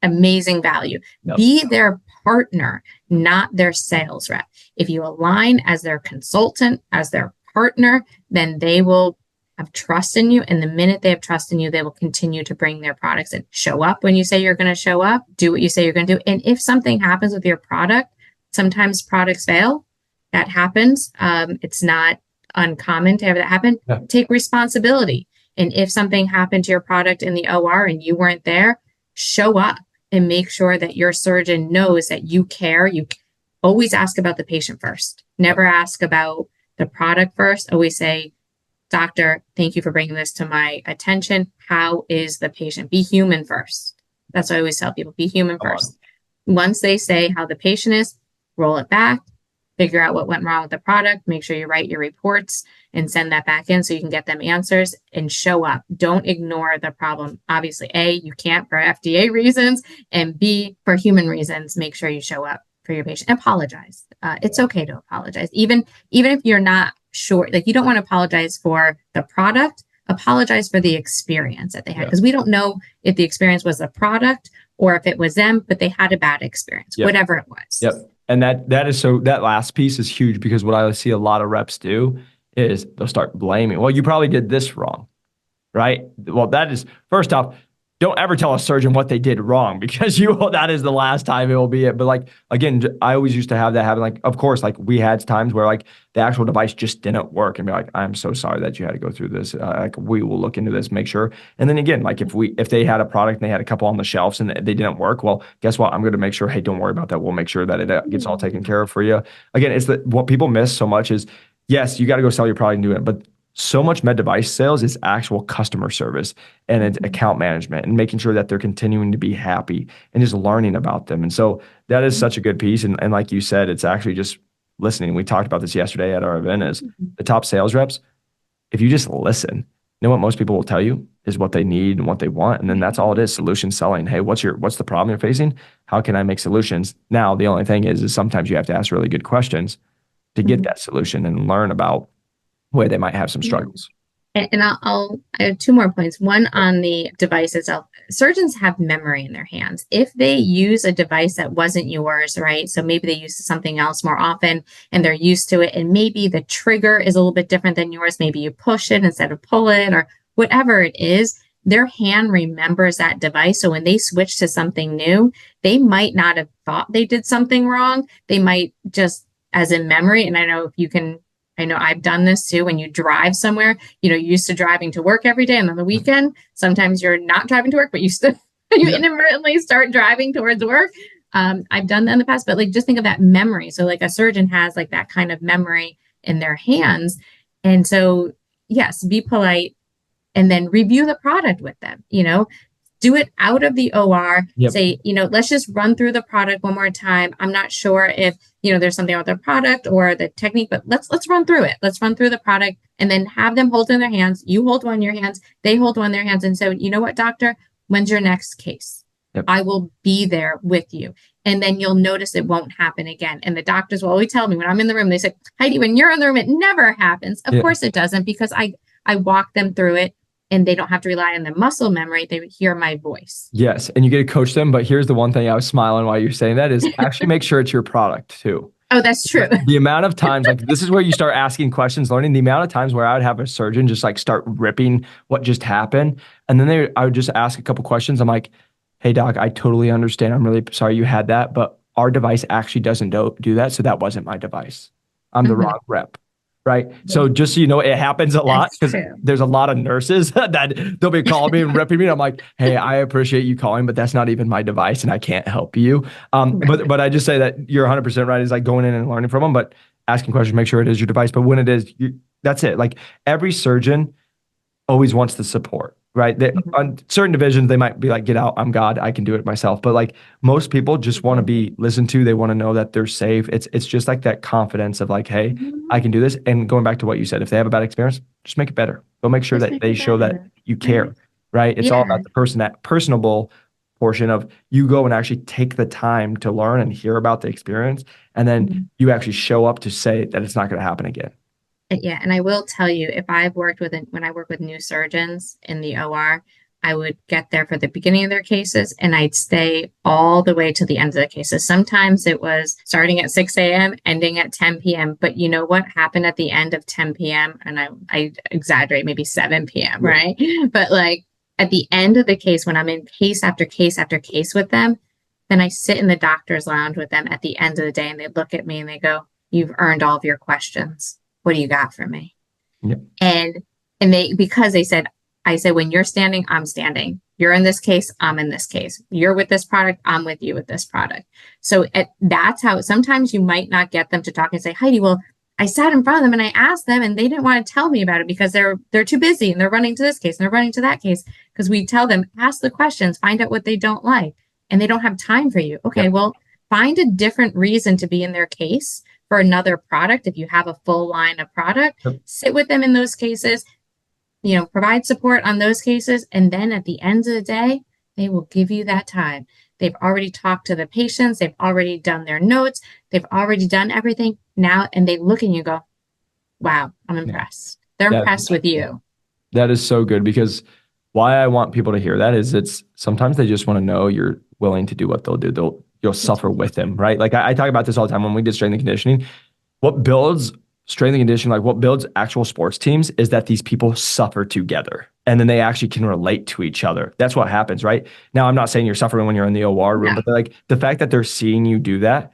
amazing value. Yep. Be their partner, not their sales rep. If you align as their consultant, as their partner, then they will have trust in you. And the minute they have trust in you, they will continue to bring their products and show up when you say you're going to show up, do what you say you're going to do. And if something happens with your product, sometimes products fail. That happens. It's not uncommon to have that happen. Yeah. Take responsibility. And if something happened to your product in the OR and you weren't there, show up and make sure that your surgeon knows that you care. You always ask about the patient first. Never ask about the product first. Always say, doctor, thank you for bringing this to my attention. How is the patient? Be human first. That's what I always tell people. Be human first. Once they say how the patient is, roll it back, figure out what went wrong with the product, make sure you write your reports and send that back in so you can get them answers and show up. Don't ignore the problem. Obviously, A, you can't for FDA reasons, and B, for human reasons, make sure you show up for your patient. Apologize. It's okay to apologize. Even if you're not sure, like you don't want to apologize for the product, apologize for the experience that they had. Because we don't know if the experience was the product or if it was them, but they had a bad experience, whatever it was. Yep. And that last piece is huge because what I see a lot of reps do is they'll start blaming. Well, you probably did this wrong, right? Well, that is, first off, don't ever tell a surgeon what they did wrong because that is the last time it will be it. But like, again, I always used to have that happen. Like, of course, like we had times where like the actual device just didn't work and be like, I'm so sorry that you had to go through this. Like we will look into this, make sure. And then again, like if they had a product and they had a couple on the shelves and they didn't work, well, guess what? I'm going to make sure, hey, don't worry about that. We'll make sure that it gets all taken care of for you. Again, it's what people miss so much is, yes, you got to go sell your product and do it, but so much med device sales is actual customer service and it's account management and making sure that they're continuing to be happy and just learning about them. And so that is such a good piece. And like you said, it's actually just listening. We talked about this yesterday at our event is the top sales reps. If you just listen, you know what most people will tell you is what they need and what they want. And then that's all it is, solution selling. Hey, what's the problem you're facing? How can I make solutions? Now, the only thing is sometimes you have to ask really good questions to get that solution and learn about where they might have some struggles. And I have two more points. One on the device itself. Surgeons have memory in their hands. If they use a device that wasn't yours, right? So maybe they use something else more often and they're used to it. And maybe the trigger is a little bit different than yours. Maybe you push it instead of pull it or whatever it is. Their hand remembers that device. So when they switch to something new, they might not have thought they did something wrong. They might just, as in memory, and I know I've done this too. When you drive somewhere, you're used to driving to work every day. And on the weekend, sometimes you're not driving to work, but you inadvertently start driving towards work. I've done that in the past, but like, just think of that memory. So like a surgeon has like that kind of memory in their hands. And so, yes, be polite and then review the product with them, do it out of the OR, say, let's just run through the product one more time. I'm not sure if, there's something about the product or the technique, but let's run through it. Let's run through the product and then have them hold in their hands. You hold one in your hands, they hold one in their hands. And so, you know what, doctor, when's your next case? I will be there with you. And then you'll notice it won't happen again. And the doctors will always tell me when I'm in the room, they say, Heidi, when you're in the room, it never happens. Of course it doesn't, because I walk them through it. And they don't have to rely on the muscle memory. They hear my voice. Yes. And you get to coach them. But here's the one thing I was smiling while you're saying that is actually make sure it's your product too. Oh, that's true. The amount of times, like this is where you start asking questions, learning the amount of times where I would have a surgeon just like start ripping what just happened. And then I would just ask a couple questions. I'm like, hey doc, I totally understand. I'm really sorry you had that, but our device actually doesn't do that. So that wasn't my device. I'm the wrong rep. Right. So just so you know, it happens a lot That's because true. there's a lot of nurses that they'll be calling me and repping me. And I'm like, hey, I appreciate you calling, but that's not even my device and I can't help you. Right. But I just say that you're 100% right. Is like going in and learning from them, but asking questions, make sure it is your device. But when it is, that's it. Like every surgeon always wants the support, right? On certain divisions, they might be like, get out, I'm God, I can do it myself. But like most people just want to be listened to. They want to know that they're safe. It's just like that confidence of like, hey, I can do this. And going back to what you said, if they have a bad experience, just make it better. Go make sure Just that make they it show that better. you Right. care, right? It's all Yeah. about the person, that personable portion of you go and actually take the time to learn and hear about the experience. And then you actually show up to say that it's not going to happen again. Yeah, and I will tell you, if I've worked with when I work with new surgeons in the OR, I would get there for the beginning of their cases and I'd stay all the way to the end of the cases. Sometimes it was starting at 6 a.m., ending at 10 p.m. But you know what happened at the end of 10 p.m.? And I exaggerate, maybe 7 p.m., right? But like at the end of the case, when I'm in case after case after case with them, then I sit in the doctor's lounge with them at the end of the day and they look at me and they go, "You've earned all of your questions. What do you got for me?" Yep. And they, because they said, I said, when you're standing, I'm standing. You're in this case, I'm in this case. You're with this product, I'm with you with this product. So that's how sometimes you might not get them to talk and say, Heidi, well, I sat in front of them and I asked them and they didn't want to tell me about it because they're too busy and they're running to this case and they're running to that case. Because we tell them, ask the questions, find out what they don't like, and they don't have time for you. Okay, Yep. well, find a different reason to be in their case for another product. If you have a full line of product, sit with them in those cases, provide support on those cases. And then at the end of the day, they will give you that time. They've already talked to the patients. They've already done their notes. They've already done everything now. And they look and you go, wow, I'm impressed. They're impressed with you. That is so good because why I want people to hear that is it's sometimes they just want to know you're willing to do what they'll do. You'll suffer with them, right? Like I talk about this all the time when we did strength and conditioning. What builds strength and conditioning, like what builds actual sports teams is that these people suffer together and then they actually can relate to each other. That's what happens, right? Now, I'm not saying you're suffering when you're in the OR room, but like the fact that they're seeing you do that,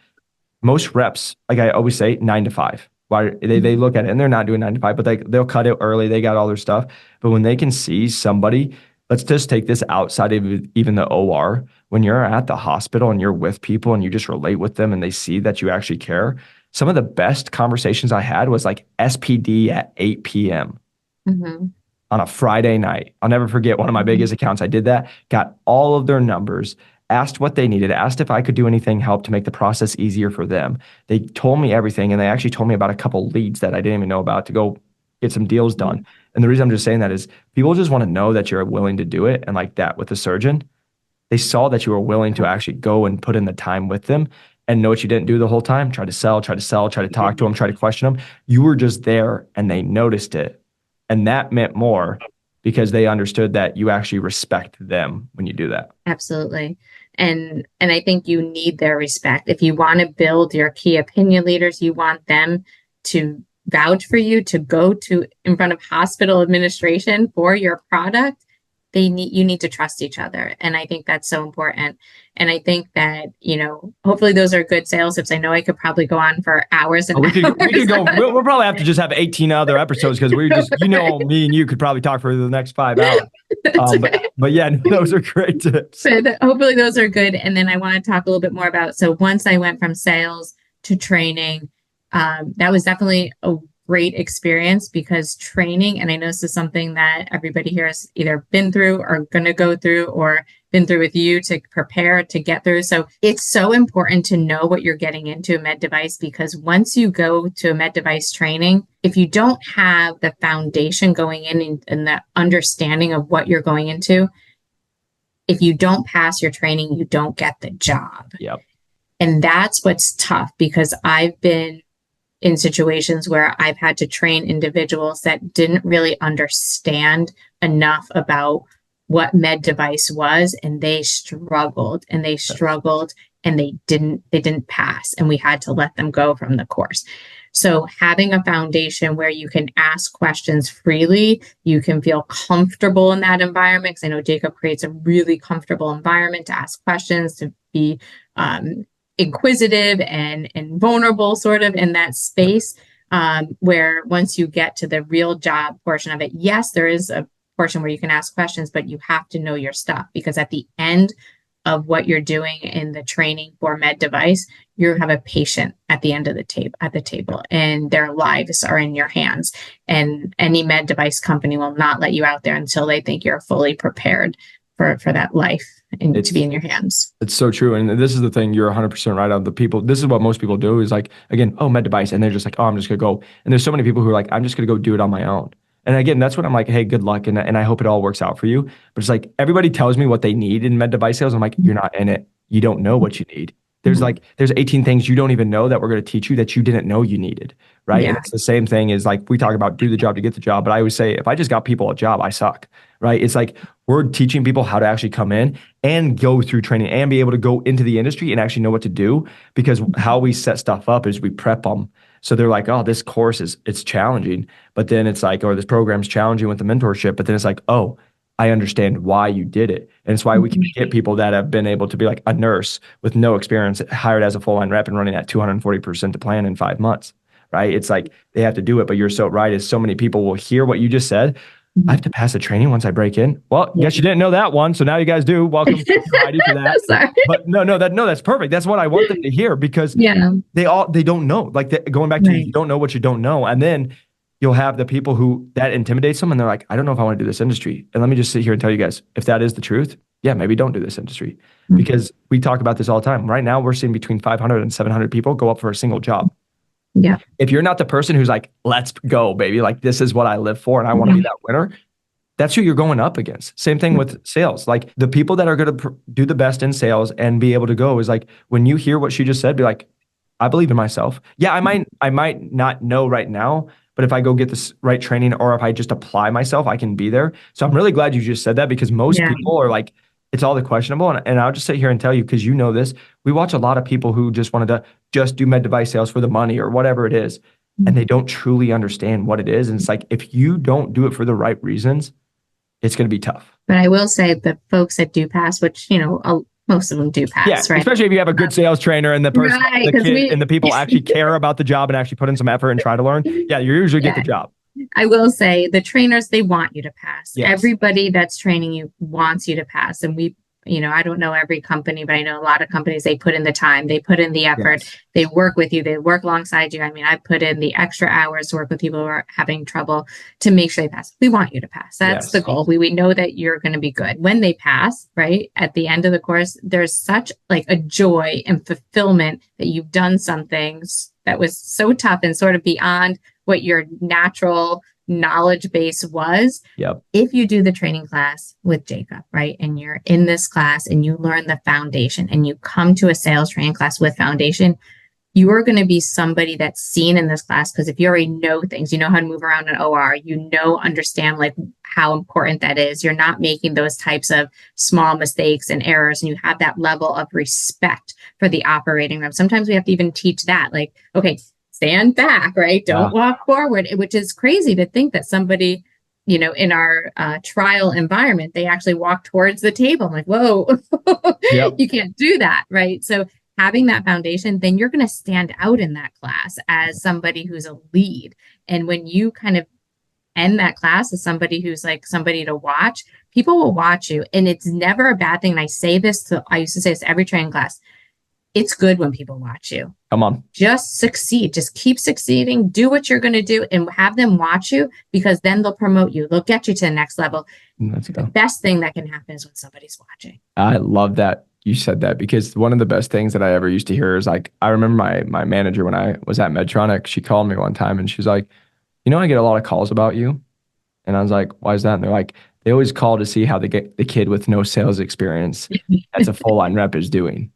most reps, like I always say, 9 to 5. Why they look at it and they're not doing 9 to 5, but they'll cut it early. They got all their stuff. But when they can see somebody, let's just take this outside of even the OR. When you're at the hospital and you're with people and you just relate with them and they see that you actually care. Some of the best conversations I had was like SPD at 8 p.m. On a Friday night. I'll never forget one of my biggest accounts. I did that, got all of their numbers, asked what they needed, asked if I could do anything help to make the process easier for them. They told me everything, and they actually told me about a couple leads that I didn't even know about to go get some deals done. And the reason I'm just saying that is people just want to know that you're willing to do it. And like that with the surgeon, they saw that you were willing to actually go and put in the time with them and know what you didn't do the whole time. Try to sell, try to talk to them, try to question them. You were just there and they noticed it. And that meant more because they understood that you actually respect them when you do that. Absolutely. And I think you need their respect. If you want to build your key opinion leaders, you want them to vouch for you, to go to in front of hospital administration for your product. You need to trust each other. And I think that's so important. And I think that, hopefully those are good sales tips. I know I could probably go on for hours and hours. We could go. We'll probably have to just have 18 other episodes because we just, me and you could probably talk for the next 5 hours. But yeah, those are great tips. But hopefully those are good. And then I want to talk a little bit more about, so once I went from sales to training, that was definitely a great experience because training, and I know this is something that everybody here has either been through or going to go through or been through with you to prepare to get through. So it's so important to know what you're getting into a med device, because once you go to a med device training, if you don't have the foundation going in and the understanding of what you're going into, if you don't pass your training, you don't get the job. Yep. And that's what's tough, because I've been in situations where I've had to train individuals that didn't really understand enough about what med device was, and they struggled and they didn't pass, and we had to let them go from the course. So having a foundation where you can ask questions freely, you can feel comfortable in that environment, because I know Jacob creates a really comfortable environment to ask questions, to be inquisitive and vulnerable sort of in that space, where once you get to the real job portion of it, yes, there is a portion where you can ask questions, but you have to know your stuff, because at the end of what you're doing in the training for med device, you have a patient at the end of the table, and their lives are in your hands. And any med device company will not let you out there until they think you're fully prepared for that life and to be in your hands. It's so true. And this is the thing, you're 100% right on the people. This is what most people do is like, again, oh, med device. And they're just like, oh, I'm just going to go. And there's so many people who are like, I'm just going to go do it on my own. And again, that's what I'm like, hey, good luck. And I hope it all works out for you. But it's like, everybody tells me what they need in med device sales. I'm like, you're not in it. You don't know what you need. There's there's 18 things you don't even know that we're going to teach you that you didn't know you needed. Right. Yeah. And it's the same thing as like, we talk about do the job to get the job. But I always say, if I just got people a job, I suck. Right. It's like, we're teaching people how to actually come in and go through training and be able to go into the industry and actually know what to do, because how we set stuff up is we prep them. So they're like, oh, this course it's challenging, but then it's like, or this program's challenging with the mentorship, but then it's like, oh, I understand why you did it. And it's why we can get people that have been able to be like a nurse with no experience hired as a full line rep and running at 240% to plan in 5 months, right? It's like, they have to do it, but you're so right, is so many people will hear what you just said. I have to pass a training once I break in. Well, guess you didn't know that one. So now you guys do. Welcome Heidi for that. Sorry. But that's perfect. That's what I want them to hear, because they don't know. Like going back to you don't know what you don't know. And then you'll have the people who that intimidates them and they're like, I don't know if I want to do this industry. And let me just sit here and tell you guys, if that is the truth, yeah, maybe don't do this industry, because we talk about this all the time. Right now, we're seeing between 500 and 700 people go up for a single job. Yeah. If you're not the person who's like, let's go, baby, like this is what I live for and I want to be that winner, that's who you're going up against. Same thing with sales. Like the people that are going to do the best in sales and be able to go is like, when you hear what she just said, be like, I believe in myself. Yeah, I might not know right now, but if I go get this right training, or if I just apply myself, I can be there. So I'm really glad you just said that, because most people are like, it's all the questionable. And I'll just sit here and tell you, because you know this, we watch a lot of people who just wanted to just do med device sales for the money or whatever it is. And they don't truly understand what it is. And it's like, if you don't do it for the right reasons, it's going to be tough. But I will say the folks that do pass, which, most of them do pass, right? Especially if you have a good sales trainer and the person, the kid, and the people actually care about the job and actually put in some effort and try to learn. Yeah, you usually get the job. I will say the trainers, they want you to pass. Yes. Everybody that's training you wants you to pass. And I don't know every company, but I know a lot of companies, they put in the time, they put in the effort, they work with you, they work alongside you. I mean, I put in the extra hours to work with people who are having trouble to make sure they pass. We want you to pass. That's the goal. We know that you're going to be good. When they pass, right, at the end of the course, there's such like a joy and fulfillment that you've done something that was so tough and sort of beyond what your natural knowledge base was. If you do the training class with Jacob, right, and you're in this class and you learn the foundation and you come to a sales training class with foundation, you are going to be somebody that's seen in this class, because if you already know things, you know how to move around an OR, understand like how important that is. You're not making those types of small mistakes and errors, and you have that level of respect for the operating room. Sometimes we have to even teach that, like, okay, stand back, right? Don't walk forward, which is crazy to think that somebody, in our trial environment, they actually walk towards the table. I'm like, whoa, you can't do that, right? So having that foundation, then you're going to stand out in that class as somebody who's a lead. And when you kind of end that class as somebody who's like somebody to watch, people will watch you. And it's never a bad thing. And I used to say this to every training class. It's good when people watch you. Come on. Just succeed. Just keep succeeding. Do what you're going to do and have them watch you, because then they'll promote you. They'll get you to the next level. The best thing that can happen is when somebody's watching. I love that you said that, because one of the best things that I ever used to hear is like, I remember my manager when I was at Medtronic, she called me one time and she's like, I get a lot of calls about you. And I was like, why is that? And they're like, they always call to see how the kid with no sales experience that's a full line rep is doing.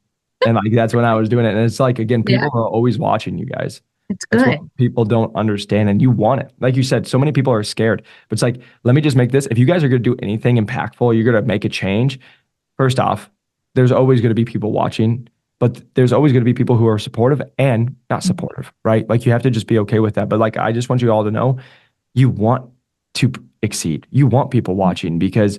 And like, that's when I was doing it. And it's like, again, people are always watching you guys. It's good. That's what people don't understand. And you want it. Like you said, so many people are scared, but it's like, let me just make this. If you guys are going to do anything impactful, you're going to make a change. First off, there's always going to be people watching, but there's always going to be people who are supportive and not supportive, right? Like you have to just be okay with that. But like, I just want you all to know, you want to exceed. You want people watching, because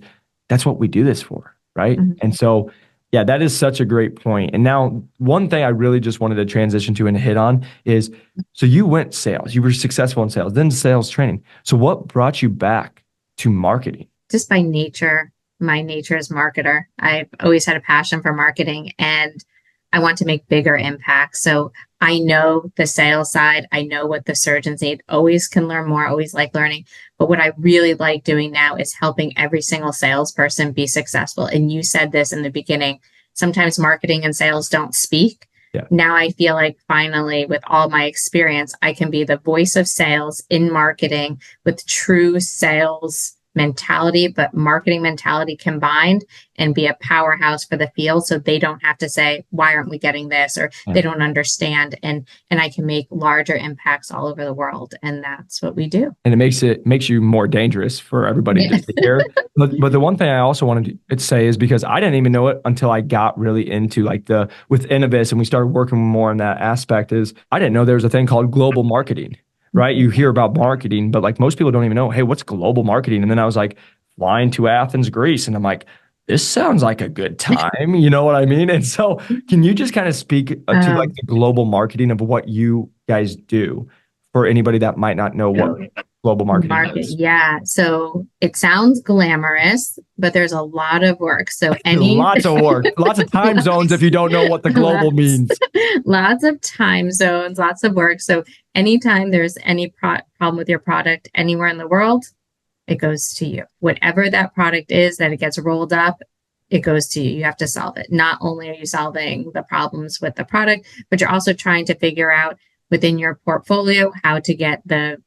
that's what we do this for, right? And so Yeah, that is such a great point. And now, one thing I really just wanted to transition to and hit on is, so you went sales, you were successful in sales, then sales training. So what brought you back to marketing? Just by nature, my nature is marketer. I've always had a passion for marketing and I want to make bigger impacts. So I know the sales side, I know what the surgeons need, always can learn more, always like learning. But what I really like doing now is helping every single salesperson be successful. And you said this in the beginning, sometimes marketing and sales don't speak. Yeah. Now I feel like finally, with all my experience, I can be the voice of sales in marketing with true sales mentality, but marketing mentality combined, and be a powerhouse for the field so they don't have to say, why aren't we getting this? Or they don't understand. And I can make larger impacts all over the world. And that's what we do. And it makes you more dangerous for everybody Yeah. to hear. But the one thing I also wanted to say is, because I didn't even know it until I got really into like with Innovis and we started working more in that aspect, is I didn't know there was a thing called global marketing. Right? You hear about marketing, but like most people don't even know, hey, what's global marketing? And then I was like flying to Athens, Greece, and I'm like, this sounds like a good time. You know what I mean? And so can you just kind of speak to like the global marketing of what you guys do for anybody that might not know what global marketing is? Yeah. So it sounds glamorous, but there's a lot of work. So lots of work, lots of time zones if you don't know what the global means. Lots of time zones, lots of work. So anytime there's any problem with your product anywhere in the world, it goes to you. Whatever that product is that it gets rolled up, it goes to you. You have to solve it. Not only are you solving the problems with the product, but you're also trying to figure out within your portfolio how to get the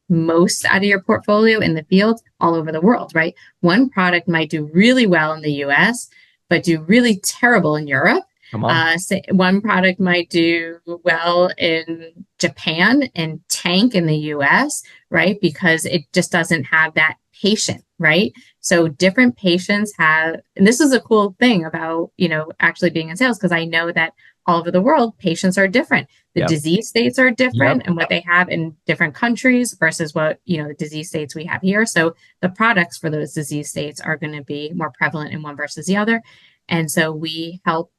most out of your portfolio in the field all over the world, right? One product might do really well in the US, but do really terrible in Europe. One product might do well in Japan and tank in the US, right? Because it just doesn't have that patient, right? So different patients have, and this is a cool thing about, actually being in sales, because I know that all over the world, patients are different. The disease states are different and what they have in different countries versus what, the disease states we have here. So the products for those disease states are going to be more prevalent in one versus the other. And so we help,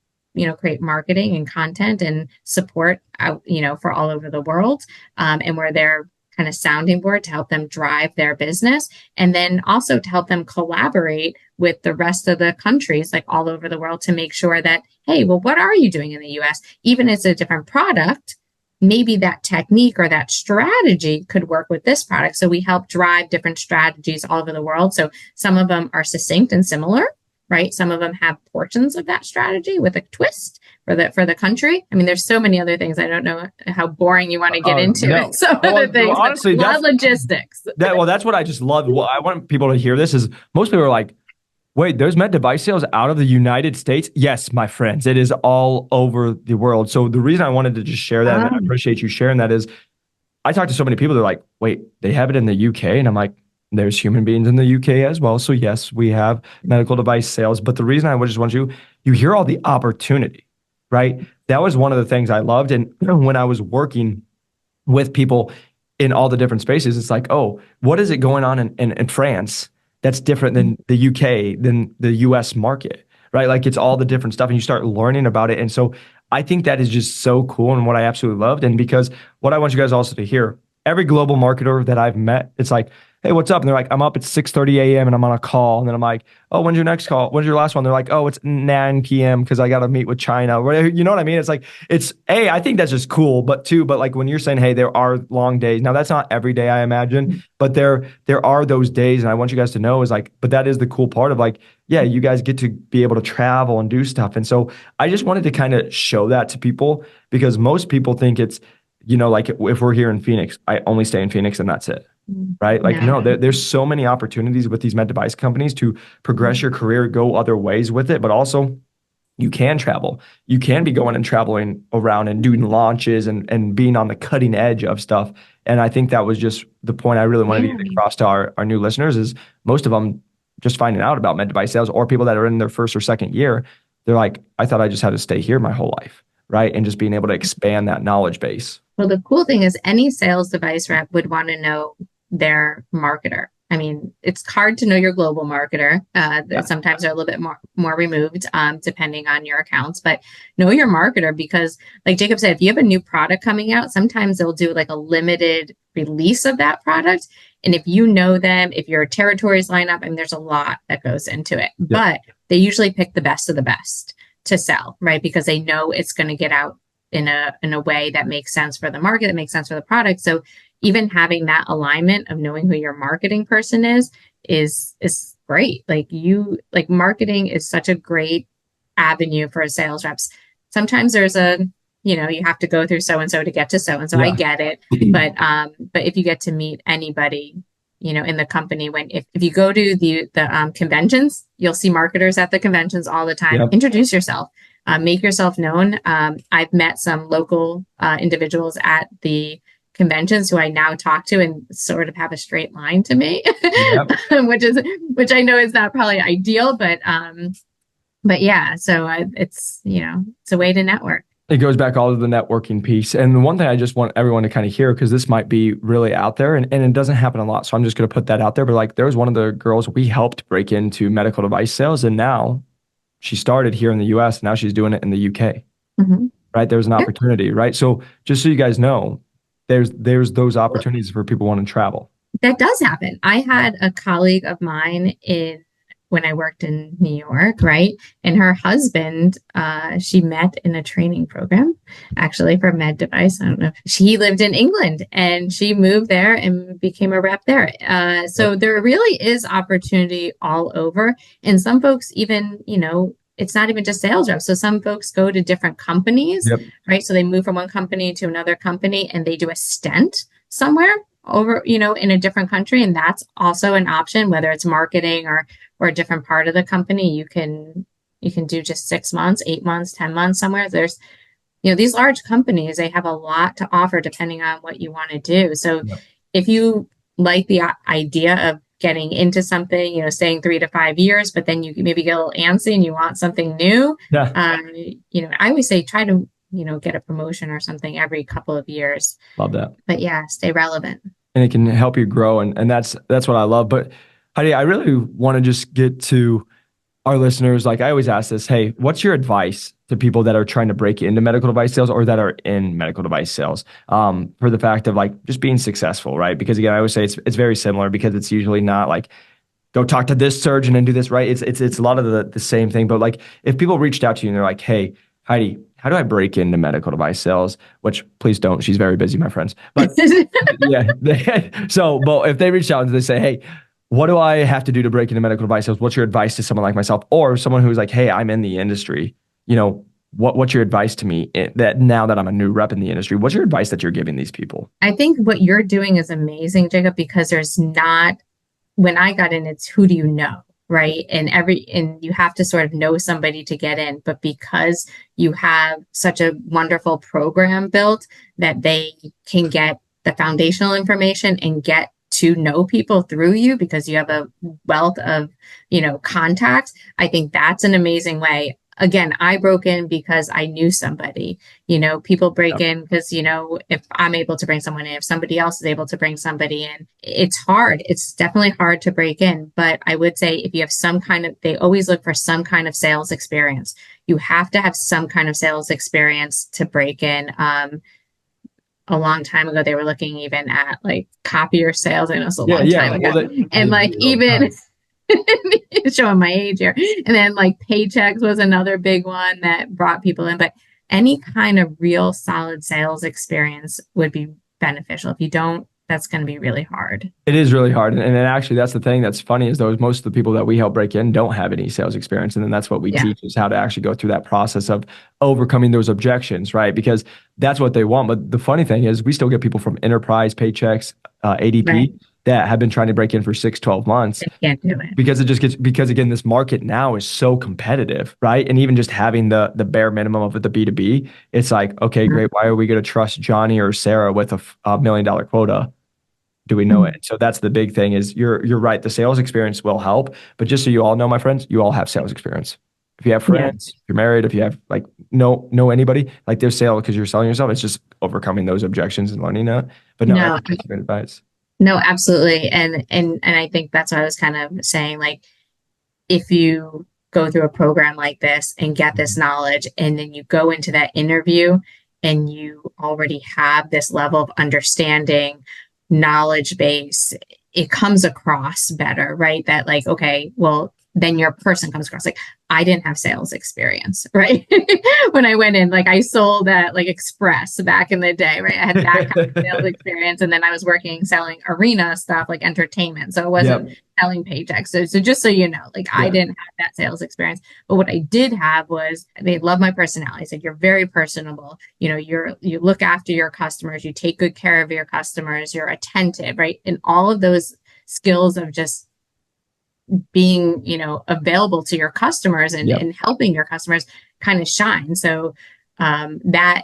create marketing and content and support out, for all over the world. And we're their kind of sounding board to help them drive their business. And then also to help them collaborate with the rest of the countries, like all over the world, to make sure that, hey, well, what are you doing in the US? Even if it's a different product, maybe that technique or that strategy could work with this product. So we help drive different strategies all over the world. So some of them are succinct and similar, right? Some of them have portions of that strategy with a twist for the country. I mean, there's so many other things. I don't know how boring you want to get into some other things. Well, honestly, that's logistics. That's what I just love. Well, I want people to hear this is most people are like, wait, there's med device sales out of the United States? Yes, my friends, it is all over the world. So the reason I wanted to just share that, and I appreciate you sharing that, is I talk to so many people, they're like, wait, they have it in the UK? And I'm like, there's human beings in the UK as well. So yes, we have medical device sales. But the reason I just want you hear all the opportunity, right? That was one of the things I loved. And when I was working with people in all the different spaces, it's like, oh, what is it going on in France that's different than the UK, than the US market, right? Like it's all the different stuff and you start learning about it. And so I think that is just so cool and what I absolutely loved. And because what I want you guys also to hear, every global marketer that I've met, it's like, hey, what's up? And they're like, I'm up at 6:30 a.m. and I'm on a call. And then I'm like, oh, when's your next call? When's your last one? They're like, oh, it's 9 p.m. because I got to meet with China. You know what I mean? It's like, A, I think that's just cool. But two, but like when you're saying, hey, there are long days. Now that's not every day, I imagine, but there are those days. And I want you guys to know is like, but that is the cool part of like, yeah, you guys get to be able to travel and do stuff. And so I just wanted to kind of show that to people because most people think it's, like if we're here in Phoenix, I only stay in Phoenix and that's it. Right? Like, no, there's so many opportunities with these med device companies to progress your career, go other ways with it, but also you can travel. You can be going and traveling around and doing launches and being on the cutting edge of stuff. And I think that was just the point I really wanted to get across to our new listeners is most of them just finding out about med device sales or people that are in their first or second year. They're like, I thought I just had to stay here my whole life. Right. And just being able to expand that knowledge base. Well, the cool thing is any sales device rep would want to know their marketer, I mean, it's hard to know your global marketer. Yeah. Sometimes they're a little bit more removed, depending on your accounts. But know your marketer because, like Jacob said, if you have a new product coming out, sometimes they'll do like a limited release of that product. And if you know them, if your territories line up, and there's a lot that goes into it, Yep. but they usually pick the best of the best to sell, right? Because they know it's going to get out in a way that makes sense for the market, that makes sense for the product. So even having that alignment of knowing who your marketing person is great. Like marketing is such a great avenue for sales reps. Sometimes there's you have to go through so and so to get to so and so. I Yeah. get it. But if you get to meet anybody, in the company, if you go to the conventions, you'll see marketers at the conventions all the time. Yep. Introduce yourself, make yourself known. I've met some local individuals at the conventions who I now talk to and sort of have a straight line to me, Yep. which I know is not probably ideal, but yeah. So it's it's a way to network. It goes back all to the networking piece. And the one thing I just want everyone to kind of hear, because this might be really out there and it doesn't happen a lot. So I'm just going to put that out there. But like there was one of the girls we helped break into medical device sales. And now she started here in the US. Now she's doing it in the UK, Mm-hmm. right? There's an Yep. opportunity, right? So just so you guys know, there's those opportunities for people wanting to travel. That does happen. I had a colleague of mine when I worked in New York, right? And her husband, she met in a training program, actually for med device. I don't know. She lived in England and she moved there and became a rep there. So there really is opportunity all over. And some folks even, it's not even just sales reps. So some folks go to different companies, Yep. right? So they move from one company to another company and they do a stint somewhere over, in a different country. And that's also an option, whether it's marketing or a different part of the company. You can do just 6 months, 8 months, 10 months somewhere. There's, these large companies, they have a lot to offer depending on what you want to do. So Yep. if you like the idea of getting into something, staying 3 to 5 years, but then you maybe get a little antsy and you want something new. Yeah. I always say, try to, get a promotion or something every couple of years. Love that. But yeah, stay relevant. And it can help you grow. And that's what I love. But Heidi, I really want to just get to our listeners. Like I always ask this, hey, what's your advice to people that are trying to break into medical device sales or that are in medical device sales, for the fact of like just being successful, right? Because again, I always say it's very similar because it's usually not like go talk to this surgeon and do this, right? It's a lot of the same thing. But like if people reached out to you and they're like, hey, Heidi, how do I break into medical device sales? Which please don't. She's very busy, my friends. But yeah. But if they reach out and they say, hey, what do I have to do to break into medical device sales? What's your advice to someone like myself or someone who's like, hey, I'm in the industry, what's your advice to me that now that I'm a new rep in the industry, what's your advice that you're giving these people? I think what you're doing is amazing, Jacob, because when I got in, it's who do you know? Right. And you have to sort of know somebody to get in, but because you have such a wonderful program built that they can get the foundational information and get to know people through you because you have a wealth of, contacts. I think that's an amazing way. Again, I broke in because I knew somebody. People break in because, if I'm able to bring someone in, if somebody else is able to bring somebody in, it's hard. It's definitely hard to break in. But I would say if you have they always look for some kind of sales experience. You have to have some kind of sales experience to break in. A long time ago, they were looking even at like copier sales. I know it's a long time ago. Even showing my age here. And then like paychecks was another big one that brought people in. But any kind of real solid sales experience would be beneficial. If you don't, that's going to be really hard. It is really hard. And then actually that's the thing that's funny is those most of the people that we help break in don't have any sales experience. And then that's what we teach is how to actually go through that process of overcoming those objections, right? Because that's what they want. But the funny thing is we still get people from Enterprise, Paychecks, ADP, right, that have been trying to break in for 6-12 months. They can't do it. Because again, this market now is so competitive, right? And even just having the bare minimum of the B2B, it's like, okay, great. Why are we going to trust Johnny or Sarah with a $1 million quota? Do we know it? So that's the big thing is you're right. The sales experience will help, but just so you all know, my friends, you all have sales experience. If you have friends, if you're married, if you have like know anybody, like their sale because you're selling yourself, it's just overcoming those objections and learning that. But no, that's great advice. No, absolutely. And I think that's what I was kind of saying. Like, if you go through a program like this and get this Mhm. knowledge, and then you go into that interview and you already have this level of understanding, knowledge base, it comes across better, right? That, like, okay, well, then your person comes across like, I didn't have sales experience, right? When I went in, like, I sold at like Express back in the day, right? I had that kind of sales experience. And then I was working selling arena stuff like entertainment. So it wasn't Yep. selling paychecks. So just so you know, like, I Yeah. didn't have that sales experience. But what I did have was, they love my personality. I said, you're very personable. You look after your customers, you take good care of your customers, you're attentive, right? And all of those skills of just being, available to your customers Yep. and helping your customers kind of shine. So that,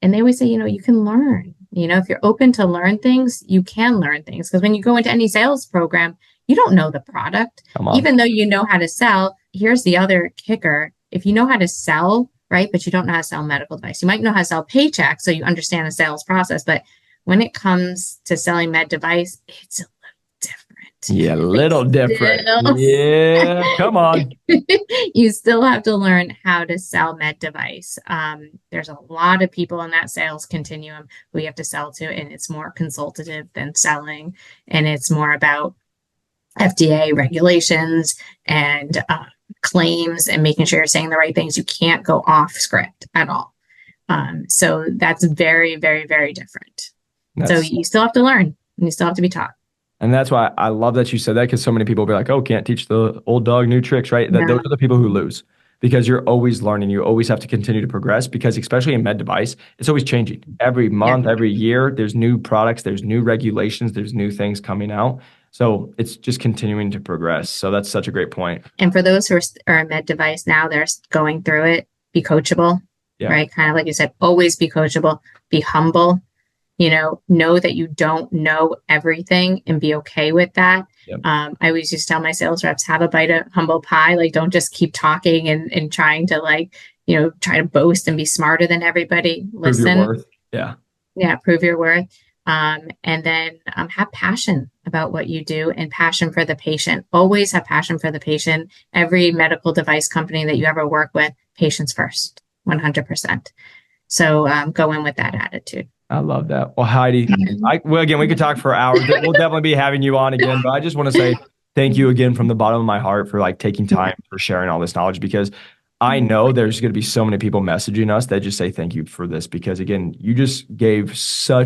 and they always say, you can learn, if you're open to learn things, you can learn things. Because when you go into any sales program, you don't know the product, Come on. even though you know how to sell. Here's the other kicker. If you know how to sell, right, but you don't know how to sell medical device, you might know how to sell paychecks. So you understand the sales process. But when it comes to selling med device, it's a little different. Yeah, a Like, little different. still, Yeah, come on. you still have to learn how to sell med device. There's a lot of people in that sales continuum who you have to sell to, and it's more consultative than selling, and it's more about FDA regulations and claims and making sure you're saying the right things. You can't go off script at all. So that's very, very, very different. So That's you still have to learn, and you still have to be taught. And that's why I love that you said that, because so many people will be like, oh, can't teach the old dog new tricks, right? That those No, are the people who lose, because you're always learning. You always have to continue to progress, because especially in med device, it's always changing. Every yeah. month, every year, there's new products, there's new regulations, there's new things coming out. So it's just continuing to progress. So that's such a great point. And for those who are a med device now, they're going through it, be coachable, Yeah. right? Kind of like you said, always be coachable, be humble, know that you don't know everything and be okay with that. Yep. I always used to tell my sales reps, have a bite of humble pie. Like, don't just keep talking and trying to, like, try to boast and be smarter than everybody. Prove your Listen, worth. Yeah. yeah, prove your worth. And then have passion about what you do and passion for the patient. Always have passion for the patient. Every medical device company that you ever work with, patients first, 100%. So go in with that attitude. I love that. Well, Heidi, well, again, we could talk for hours. We'll definitely be having you on again, but I just want to say thank you again from the bottom of my heart for like taking time for sharing all this knowledge, because I know there's going to be so many people messaging us that just say thank you for this, because again, you just gave so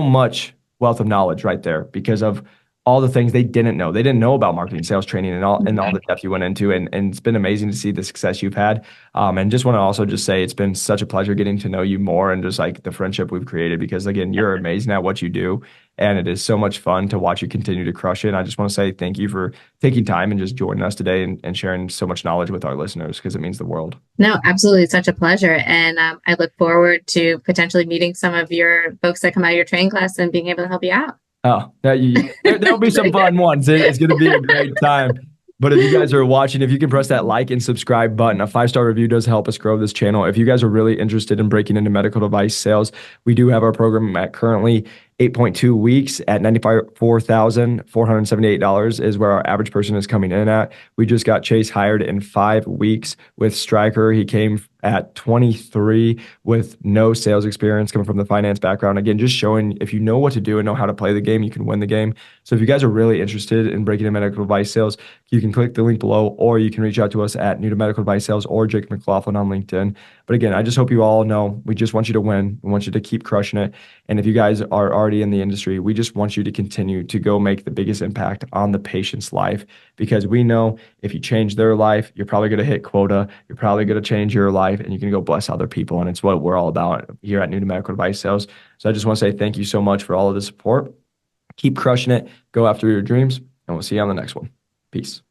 much wealth of knowledge right there, because of all the things they didn't know. They didn't know about marketing, sales training, and all the depth you went into. And it's been amazing to see the success you've had. And just want to also just say it's been such a pleasure getting to know you more, and just like the friendship we've created, because again, you're amazing at what you do. And it is so much fun to watch you continue to crush it. And I just want to say thank you for taking time and just joining us today, and sharing so much knowledge with our listeners, because it means the world. No, absolutely. It's such a pleasure. And I look forward to potentially meeting some of your folks that come out of your training class and being able to help you out. Oh, there'll be some fun ones. It's going to be a great time. But if you guys are watching, if you can press that like and subscribe button, a 5-star review does help us grow this channel. If you guys are really interested in breaking into medical device sales, we do have our program at currently 8.2 weeks at $94,478 is where our average person is coming in at. We just got Chase hired in 5 weeks with Stryker. He came at 23 with no sales experience, coming from the finance background. Again, just showing if you know what to do and know how to play the game, you can win the game. So if you guys are really interested in breaking into medical device sales, you can click the link below, or you can reach out to us at New to Medical Device Sales or Jake McLaughlin on LinkedIn. But again, I just hope you all know we just want you to win. We want you to keep crushing it. And if you guys are already in the industry, we just want you to continue to go make the biggest impact on the patient's life, because we know if you change their life, you're probably going to hit quota. You're probably going to change your life, and you can go bless other people. And it's what we're all about here at New to Medical Device Sales. So I just want to say thank you so much for all of the support. Keep crushing it. Go after your dreams, and we'll see you on the next one. Peace.